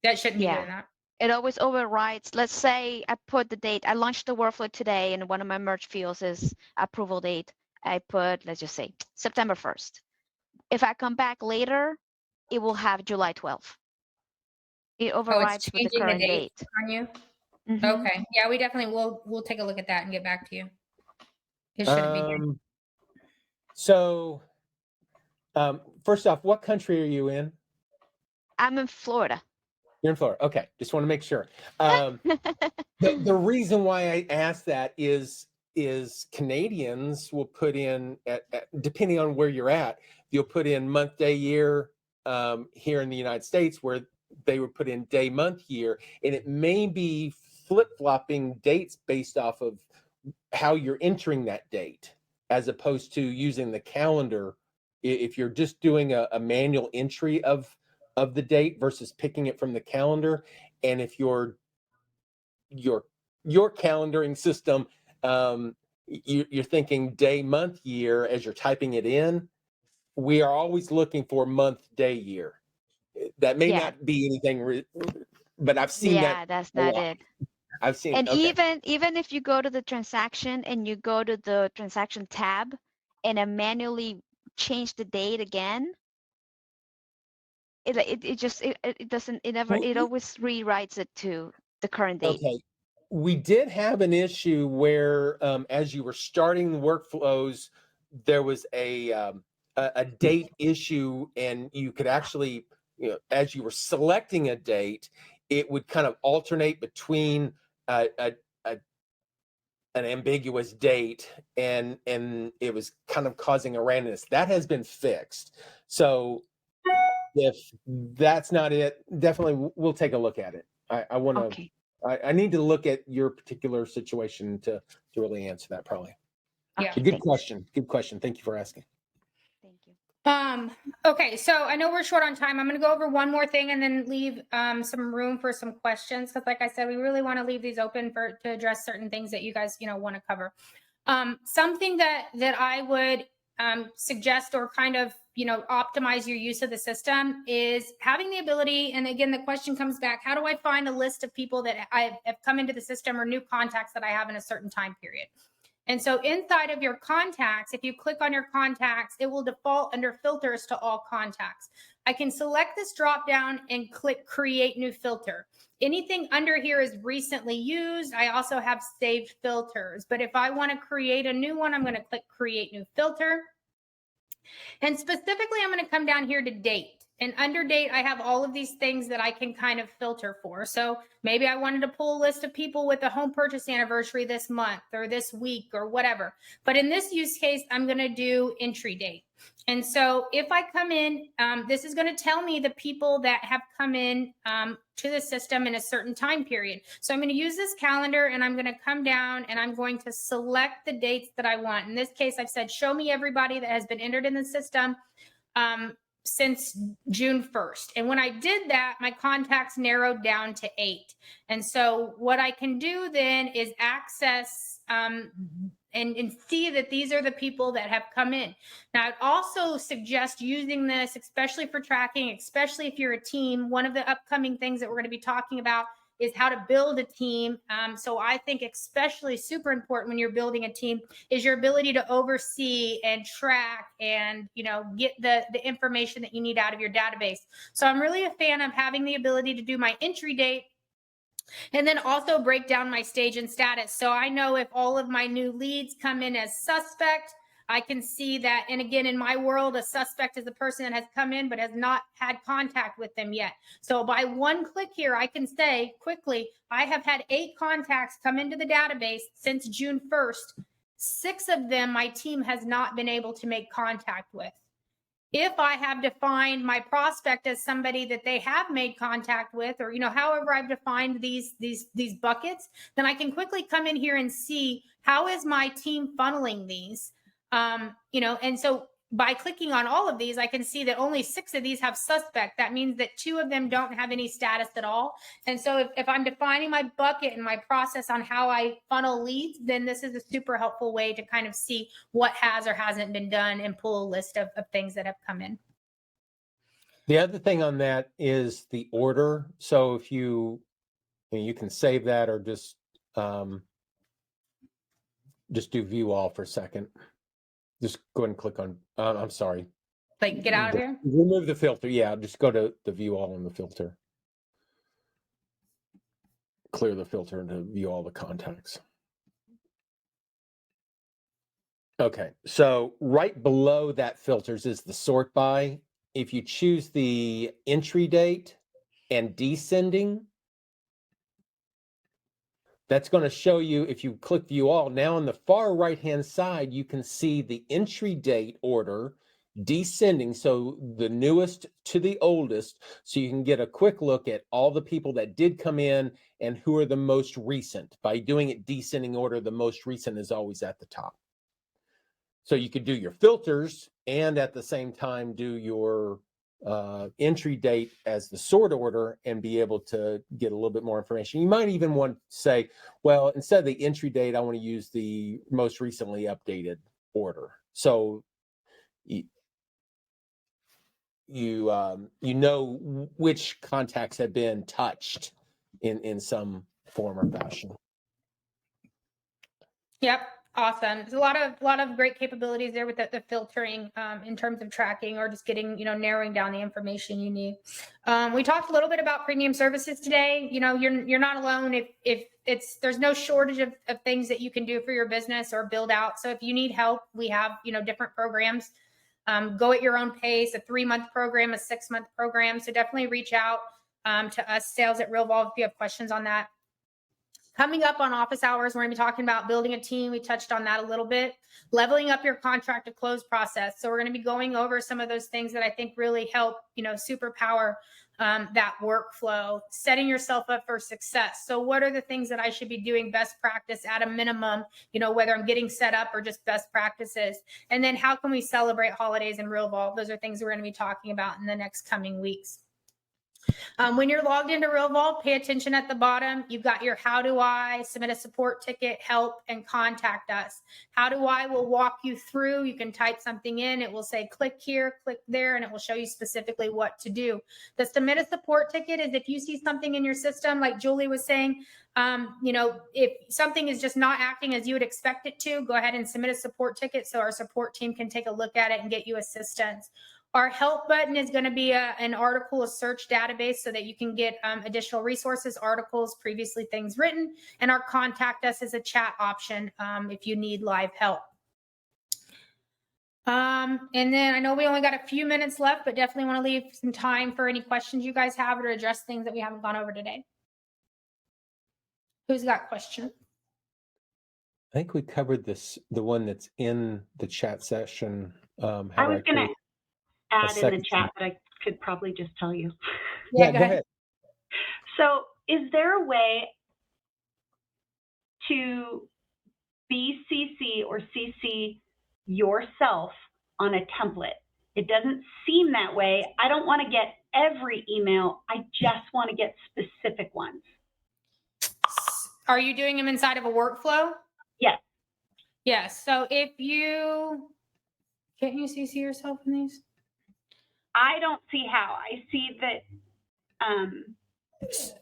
That shouldn't be Yeah. doing that. It always overrides. Let's say I put the date, I launched the workflow today, and one of my merge fields is approval date. I put, let's just say, September 1st. If I come back later, it will have July 12th. It Oh, it's overrides with the changing the current date date. on you. Mhm. Okay. Yeah, we definitely we'll take a look at that and get back to you. It shouldn't be here. So, first off, what country are you in? I'm in Florida. You're in Florida. Okay, just want to make sure. The reason why I asked that is Canadians will put in depending on where you're at, you'll put in month, day, year. Here in the United States, where they would put in day, month, year, and it may be flip-flopping dates based off of how you're entering that date, as opposed to using the calendar. If you're just doing a manual entry of the date versus picking it from the calendar, and if your calendaring system, you're thinking day, month, year as you're typing it in, we are always looking for month, day, year. That may Yeah. not be anything, but I've seen Yeah, that that's a not lot. it. I've seen. And Okay. even if you go to the transaction and you go to the transaction tab and I manually change the date again, it just it doesn't, it never, it always rewrites it to the current date. Okay. We did have an issue where, as you were starting the workflows, there was a date issue, and you could actually, as you were selecting a date, it would kind of alternate between a an ambiguous date, and it was kind of causing a randomness. That has been fixed. So if that's not it, definitely we'll take a look at it. I want to. Okay. I need to look at your particular situation to really answer that. Probably. Yeah. Okay, Good thanks. question. Good question. Thank you for asking. Thank you. Okay, so I know we're short on time. I'm going to go over one more thing and then leave some room for some questions, because like I said, we really want to leave these open to address certain things that you guys want to cover. Something that I would suggest, or kind of optimize your use of the system, is having the ability, and again the question comes back, how do I find a list of people that have come into the system or new contacts that I have in a certain time period? And so inside of your contacts, if you click on your contacts, it will default under filters to all contacts. I can select this drop down and click create new filter. Anything under here is recently used. I also have saved filters, but if I want to create a new one, I'm going to click create new filter. And specifically, I'm going to come down here to date. And under date, I have all of these things that I can kind of filter for. So maybe I wanted to pull a list of people with a home purchase anniversary this month or this week or whatever. But in this use case, I'm going to do entry date. And so if I come in, this is going to tell me the people that have come in to the system in a certain time period. So I'm going to use this calendar, and I'm going to come down and I'm going to select the dates that I want. In this case, I've said, show me everybody that has been entered in the system since June 1st. And when I did that, my contacts narrowed down to 8. And so what I can do then is access and see that these are the people that have come in. Now, I'd also suggest using this, especially for tracking, especially if you're a team. One of the upcoming things that we're going to be talking about is how to build a team. So I think especially super important when you're building a team is your ability to oversee and track and get the information that you need out of your database. So I'm really a fan of having the ability to do my entry date, and then also break down my stage and status. So I know if all of my new leads come in as suspect, I can see that. And again, in my world, a suspect is a person that has come in but has not had contact with them yet. So by one click here, I can say quickly, I have had 8 contacts come into the database since June 1st. 6 of them, my team has not been able to make contact with. If I have defined my prospect as somebody that they have made contact with, or, however I've defined these buckets, then I can quickly come in here and see how is my team funneling these. And so by clicking on all of these, I can see that only 6 of these have suspect. That means that 2 of them don't have any status at all. And so if I'm defining my bucket and my process on how I funnel leads, then this is a super helpful way to kind of see what has or hasn't been done and pull a list of things that have come in. The other thing on that is the order. So if you can save that, or just do view all for a second. Just go ahead and click on, I'm sorry. Like get out of here? Remove the filter. Yeah, just go to the view all in the filter. Clear the filter and to view all the contacts. Okay, so right below that filters is the sort by. If you choose the entry date and descending, that's going to show you, if you click view all, now on the far right-hand side, you can see the entry date order descending. So the newest to the oldest. So you can get a quick look at all the people that did come in and who are the most recent. By doing it descending order, the most recent is always at the top. So you could do your filters and at the same time do your entry date as the sort order and be able to get a little bit more information. You might even want to say, well, instead of the entry date, I want to use the most recently updated order. So you know which contacts have been touched in some form or fashion. Yep. Awesome. There's a lot of great capabilities there with the filtering in terms of tracking or just getting, narrowing down the information you need. We talked a little bit about premium services today. You're not alone if there's no shortage of things that you can do for your business or build out. So if you need help, we have, different programs. Go at your own pace, a 3-month program, a 6-month program. So definitely reach out to us, sales at Realvolve, if you have questions on that. Coming up on office hours, we're going to be talking about building a team. We touched on that a little bit. Leveling up your contract to close process. So we're going to be going over some of those things that I think really help, superpower that workflow. Setting yourself up for success. So what are the things that I should be doing best practice at a minimum, whether I'm getting set up or just best practices? And then how can we celebrate holidays in Realvolve? Those are things we're going to be talking about in the next coming weeks. When you're logged into Realvolve, pay attention at the bottom. You've got your how do I, submit a support ticket, help, and contact us. How do I will walk you through. You can type something in. It will say click here, click there, and it will show you specifically what to do. The submit a support ticket is if you see something in your system, like Julie was saying, if something is just not acting as you would expect it to, go ahead and submit a support ticket so our support team can take a look at it and get you assistance. Our help button is going to be an article, a search database so that you can get additional resources, articles, previously things written, and our contact us is a chat option if you need live help. And then I know we only got a few minutes left, but definitely want to leave some time for any questions you guys have or address things that we haven't gone over today. Who's got questions? I think we covered the one that's in the chat session. I was going to add in the chat, but I could probably just tell you. Yeah, go ahead. So is there a way to BCC or CC yourself on a template? It doesn't seem that way. I don't want to get every email. I just want to get specific ones. Are you doing them inside of a workflow? Yes. Yes. So if you, can't you CC yourself in these? I don't see how. I see that.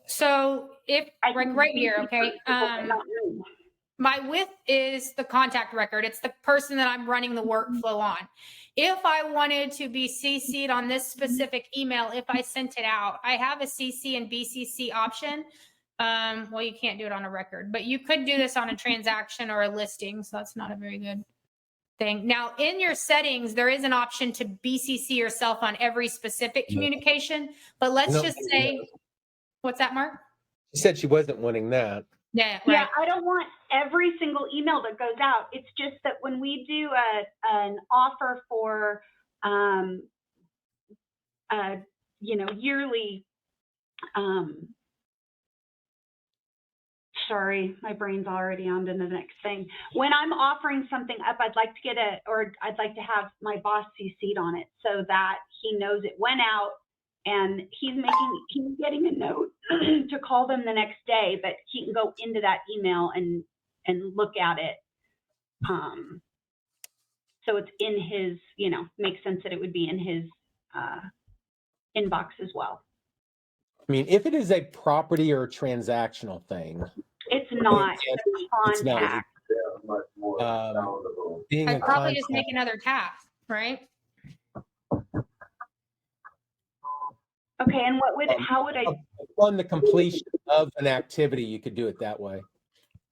So if like right here, okay. My with is the contact record. It's the person that I'm running the workflow on. If I wanted to be CC'd on this specific email, if I sent it out, I have a CC and BCC option. Well, you can't do it on a record, but you could do this on a transaction or a listing. So that's not a very good. thing. Now, in your settings, there is an option to BCC yourself on every specific communication, but let's No. just say, what's that, Mark? She said she wasn't wanting that. Yeah, Yeah, right. I don't want every single email that goes out. It's just that when we do an offer for, yearly, sorry, my brain's already on to the next thing. When I'm offering something up, I'd like to have my boss CC'd on it so that he knows it went out, and he's getting a note to call them the next day, but he can go into that email and look at it. So it's in his, makes sense that it would be in his inbox as well. I mean, if it is a property or a transactional thing, It's not. it's not. Being a I'd probably contact, just make another task, right? Okay, and how would I? on the completion of an activity, you could do it that way.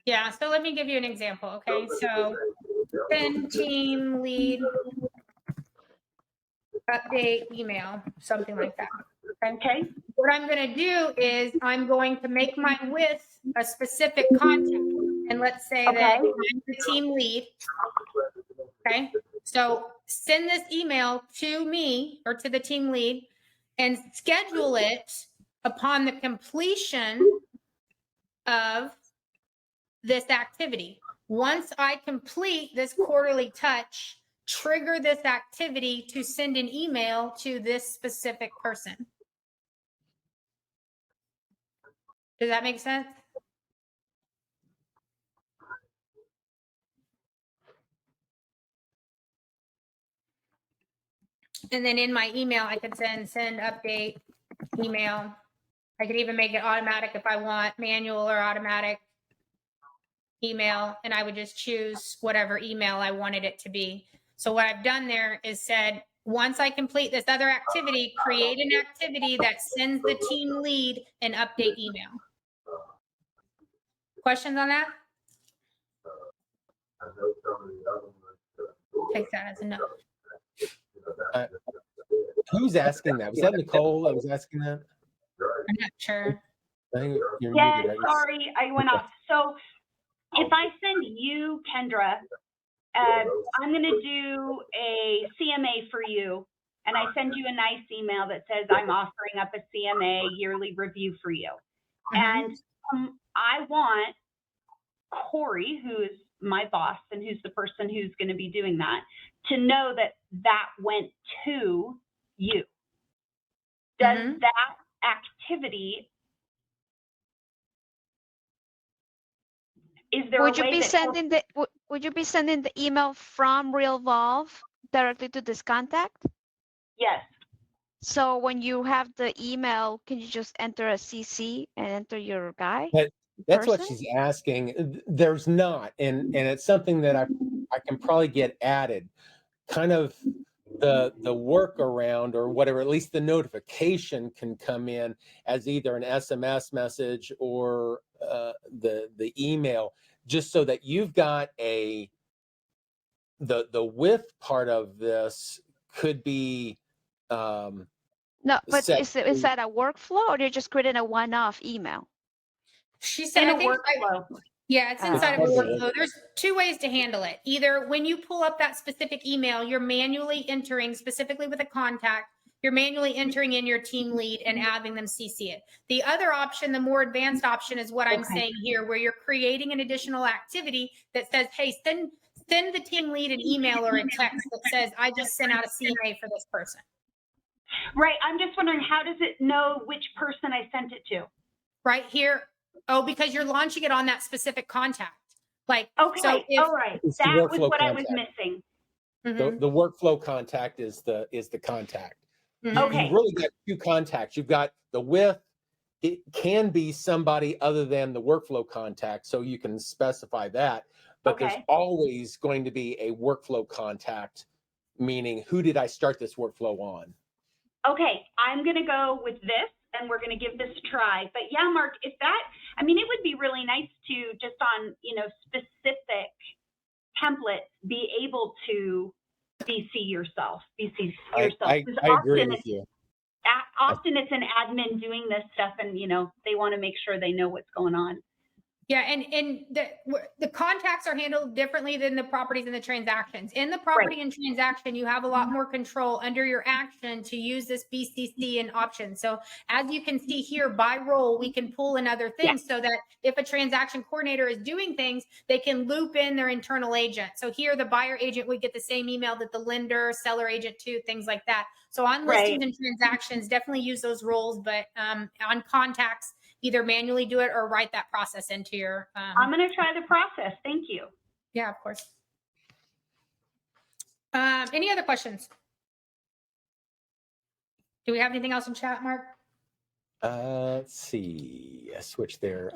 Yeah, so let me give you an example, okay? So send team lead update email, something like that. Okay. What I'm going to do is I'm going to make my with a specific contact. And let's say that I'm the team lead. Okay. So send this email to me or to the team lead and schedule it upon the completion of this activity. Once I complete this quarterly touch, trigger this activity to send an email to this specific person. Does that make sense? And then in my email, I could send update email. I could even make it automatic if I want, manual or automatic email. And I would just choose whatever email I wanted it to be. So what I've done there is said, once I complete this other activity, create an activity that sends the team lead an update email. Questions on that? Take that as a no. Who's asking that? Was that Nicole that was asking that? I'm not sure. I think you're Yeah, muted, right? sorry, I went off. So if I send you, Kendra, I'm going to do a CMA for you, and I send you a nice email that says I'm offering up a CMA yearly review for you. And I want Corey, who is my boss and who's the person who's going to be doing that, to know that that went to you. Does that activity, is there Would a you way be that sending the would you be sending the email from Realvolve directly to this contact? Yes. So when you have the email, can you just enter a CC and enter your guy? But that's what person? she's asking. There's not, and it's something that I can probably get added. Kind of the workaround or whatever, at least the notification can come in as either an SMS message or the email, just so that you've got the with part of this could be No, but set is that a workflow or you're just creating a one-off email? She said, In I a think, workflow. yeah, it's inside of a part of the workflow. There's two ways to handle it. Either when you pull up that specific email, you're manually entering, specifically with a contact, you're manually entering in your team lead and having them CC it. The other option, the more advanced option, is what I'm saying here, where you're creating an additional activity that says, hey, send the team lead an email or a text that says, I just sent out a CMA for this person. Right. I'm just wondering, how does it know which person I sent it to? Right here. Oh, because you're launching it on that specific contact. Like, okay, so all right. That was what I was missing. The workflow contact is the contact. Okay. You've really got two contacts. You've got the with. It can be somebody other than the workflow contact, so you can specify that. But there's always going to be a workflow contact, meaning who did I start this workflow on? Okay, I'm going to go with this, and we're going to give this a try. But yeah, Mark, if that, I mean, it would be really nice to just on, specific templates be able to BC yourself. I Because agree with you. often it's an admin doing this stuff, and they want to make sure they know what's going on. Yeah, and the contacts are handled differently than the properties and the transactions. In the property and transaction, you have a lot more control under your action to use this BCC and options. So as you can see here, by role, we can pull in other things so that if a transaction coordinator is doing things, they can loop in their internal agent. So here, the buyer agent would get the same email that the lender, seller agent too, things like that. So on listings and transactions, definitely use those roles, but on contacts, either manually do it or write that process into your. I'm going to try the process. Thank you. Yeah, of course. Any other questions? Do we have anything else in chat, Mark? Let's see. I switched there.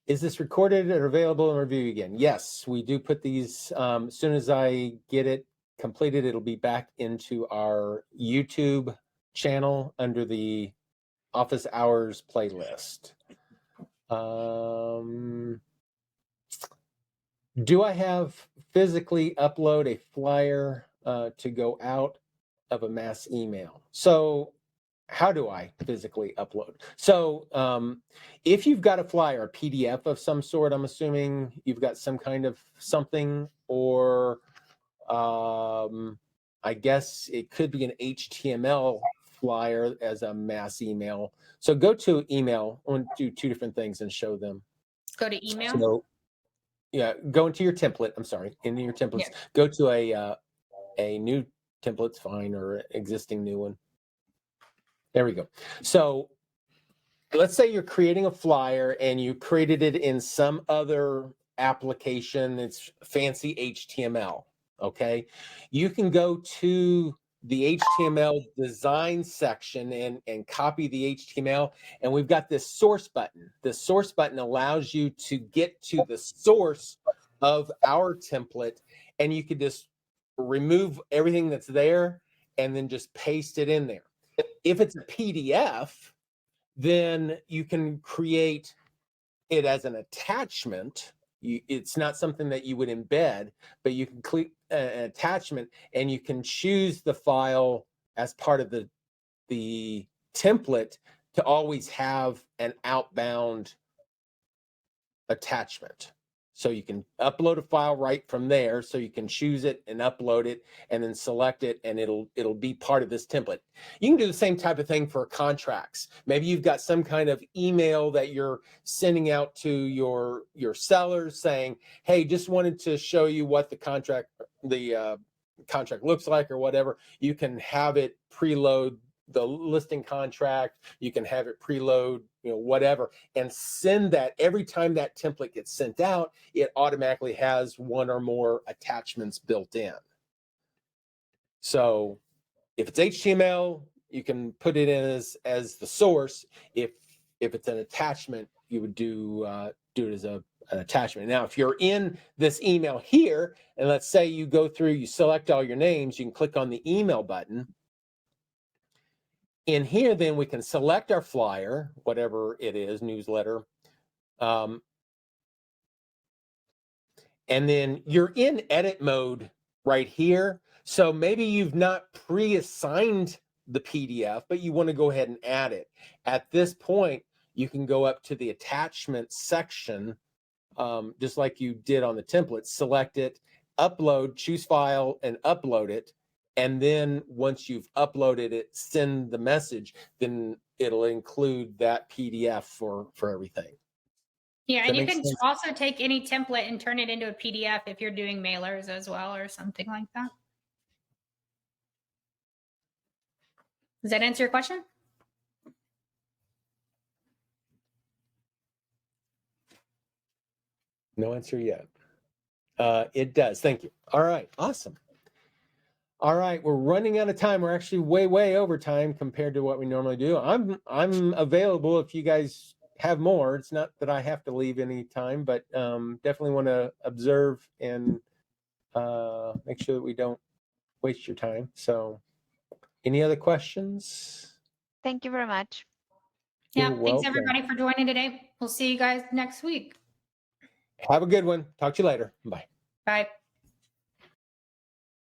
Is this recorded or available in review again? Yes, we do put these. As soon as I get it completed, it'll be back into our YouTube channel under the office hours playlist. Do I have physically upload a flyer to go out of a mass email? So how do I physically upload? So if you've got a flyer, a PDF of some sort, I'm assuming you've got some kind of something, or I guess it could be an HTML flyer as a mass email. So go to email. I want to do two different things and show them. Go to email. So yeah, go into your template. I'm sorry, into your templates. Yeah. Go to a new template's fine, or existing new one. There we go. So let's say you're creating a flyer and you created it in some other application. It's fancy HTML. Okay, you can go to the HTML design section and copy the HTML, and we've got this source button. The source button allows you to get to the source of our template, and you could just remove everything that's there and then just paste it in there. If it's a PDF, then you can create it as an attachment. It's not something that you would embed, but you can click an attachment, and you can choose the file as part of the template to always have an outbound attachment. So you can upload a file right from there. So you can choose it and upload it, and then select it, and it'll be part of this template. You can do the same type of thing for contracts. Maybe you've got some kind of email that you're sending out to your sellers saying, "Hey, just wanted to show you what the contract looks like," or whatever. You can have it preload the listing contract. You can have it preload, whatever, and send that. Every time that template gets sent out, it automatically has one or more attachments built in. So if it's HTML, you can put it in as the source. If it's an attachment, you would do it as an attachment. Now, if you're in this email here, and let's say you go through, you select all your names, you can click on the email button. In here, then we can select our flyer, whatever it is, newsletter. And then you're in edit mode right here. So maybe you've not pre-assigned the PDF, but you want to go ahead and add it. At this point, you can go up to the attachment section, just like you did on the template, select it, upload, choose file, and upload it. And then once you've uploaded it, send the message, then it'll include that PDF for everything. Yeah, and you can also take any template and turn it into a PDF if you're doing mailers as well, or something like that. Does that answer your question? No answer yet. It does. Thank you. All right. Awesome. All right, we're running out of time. We're actually way over time compared to what we normally do. I'm available if you guys have more. It's not that I have to leave any time, but definitely want to observe and make sure that we don't waste your time. So any other questions? Thank you very much. Yeah, thanks everybody for joining today. We'll see you guys next week. Have a good one. Talk to you later. Bye. Bye.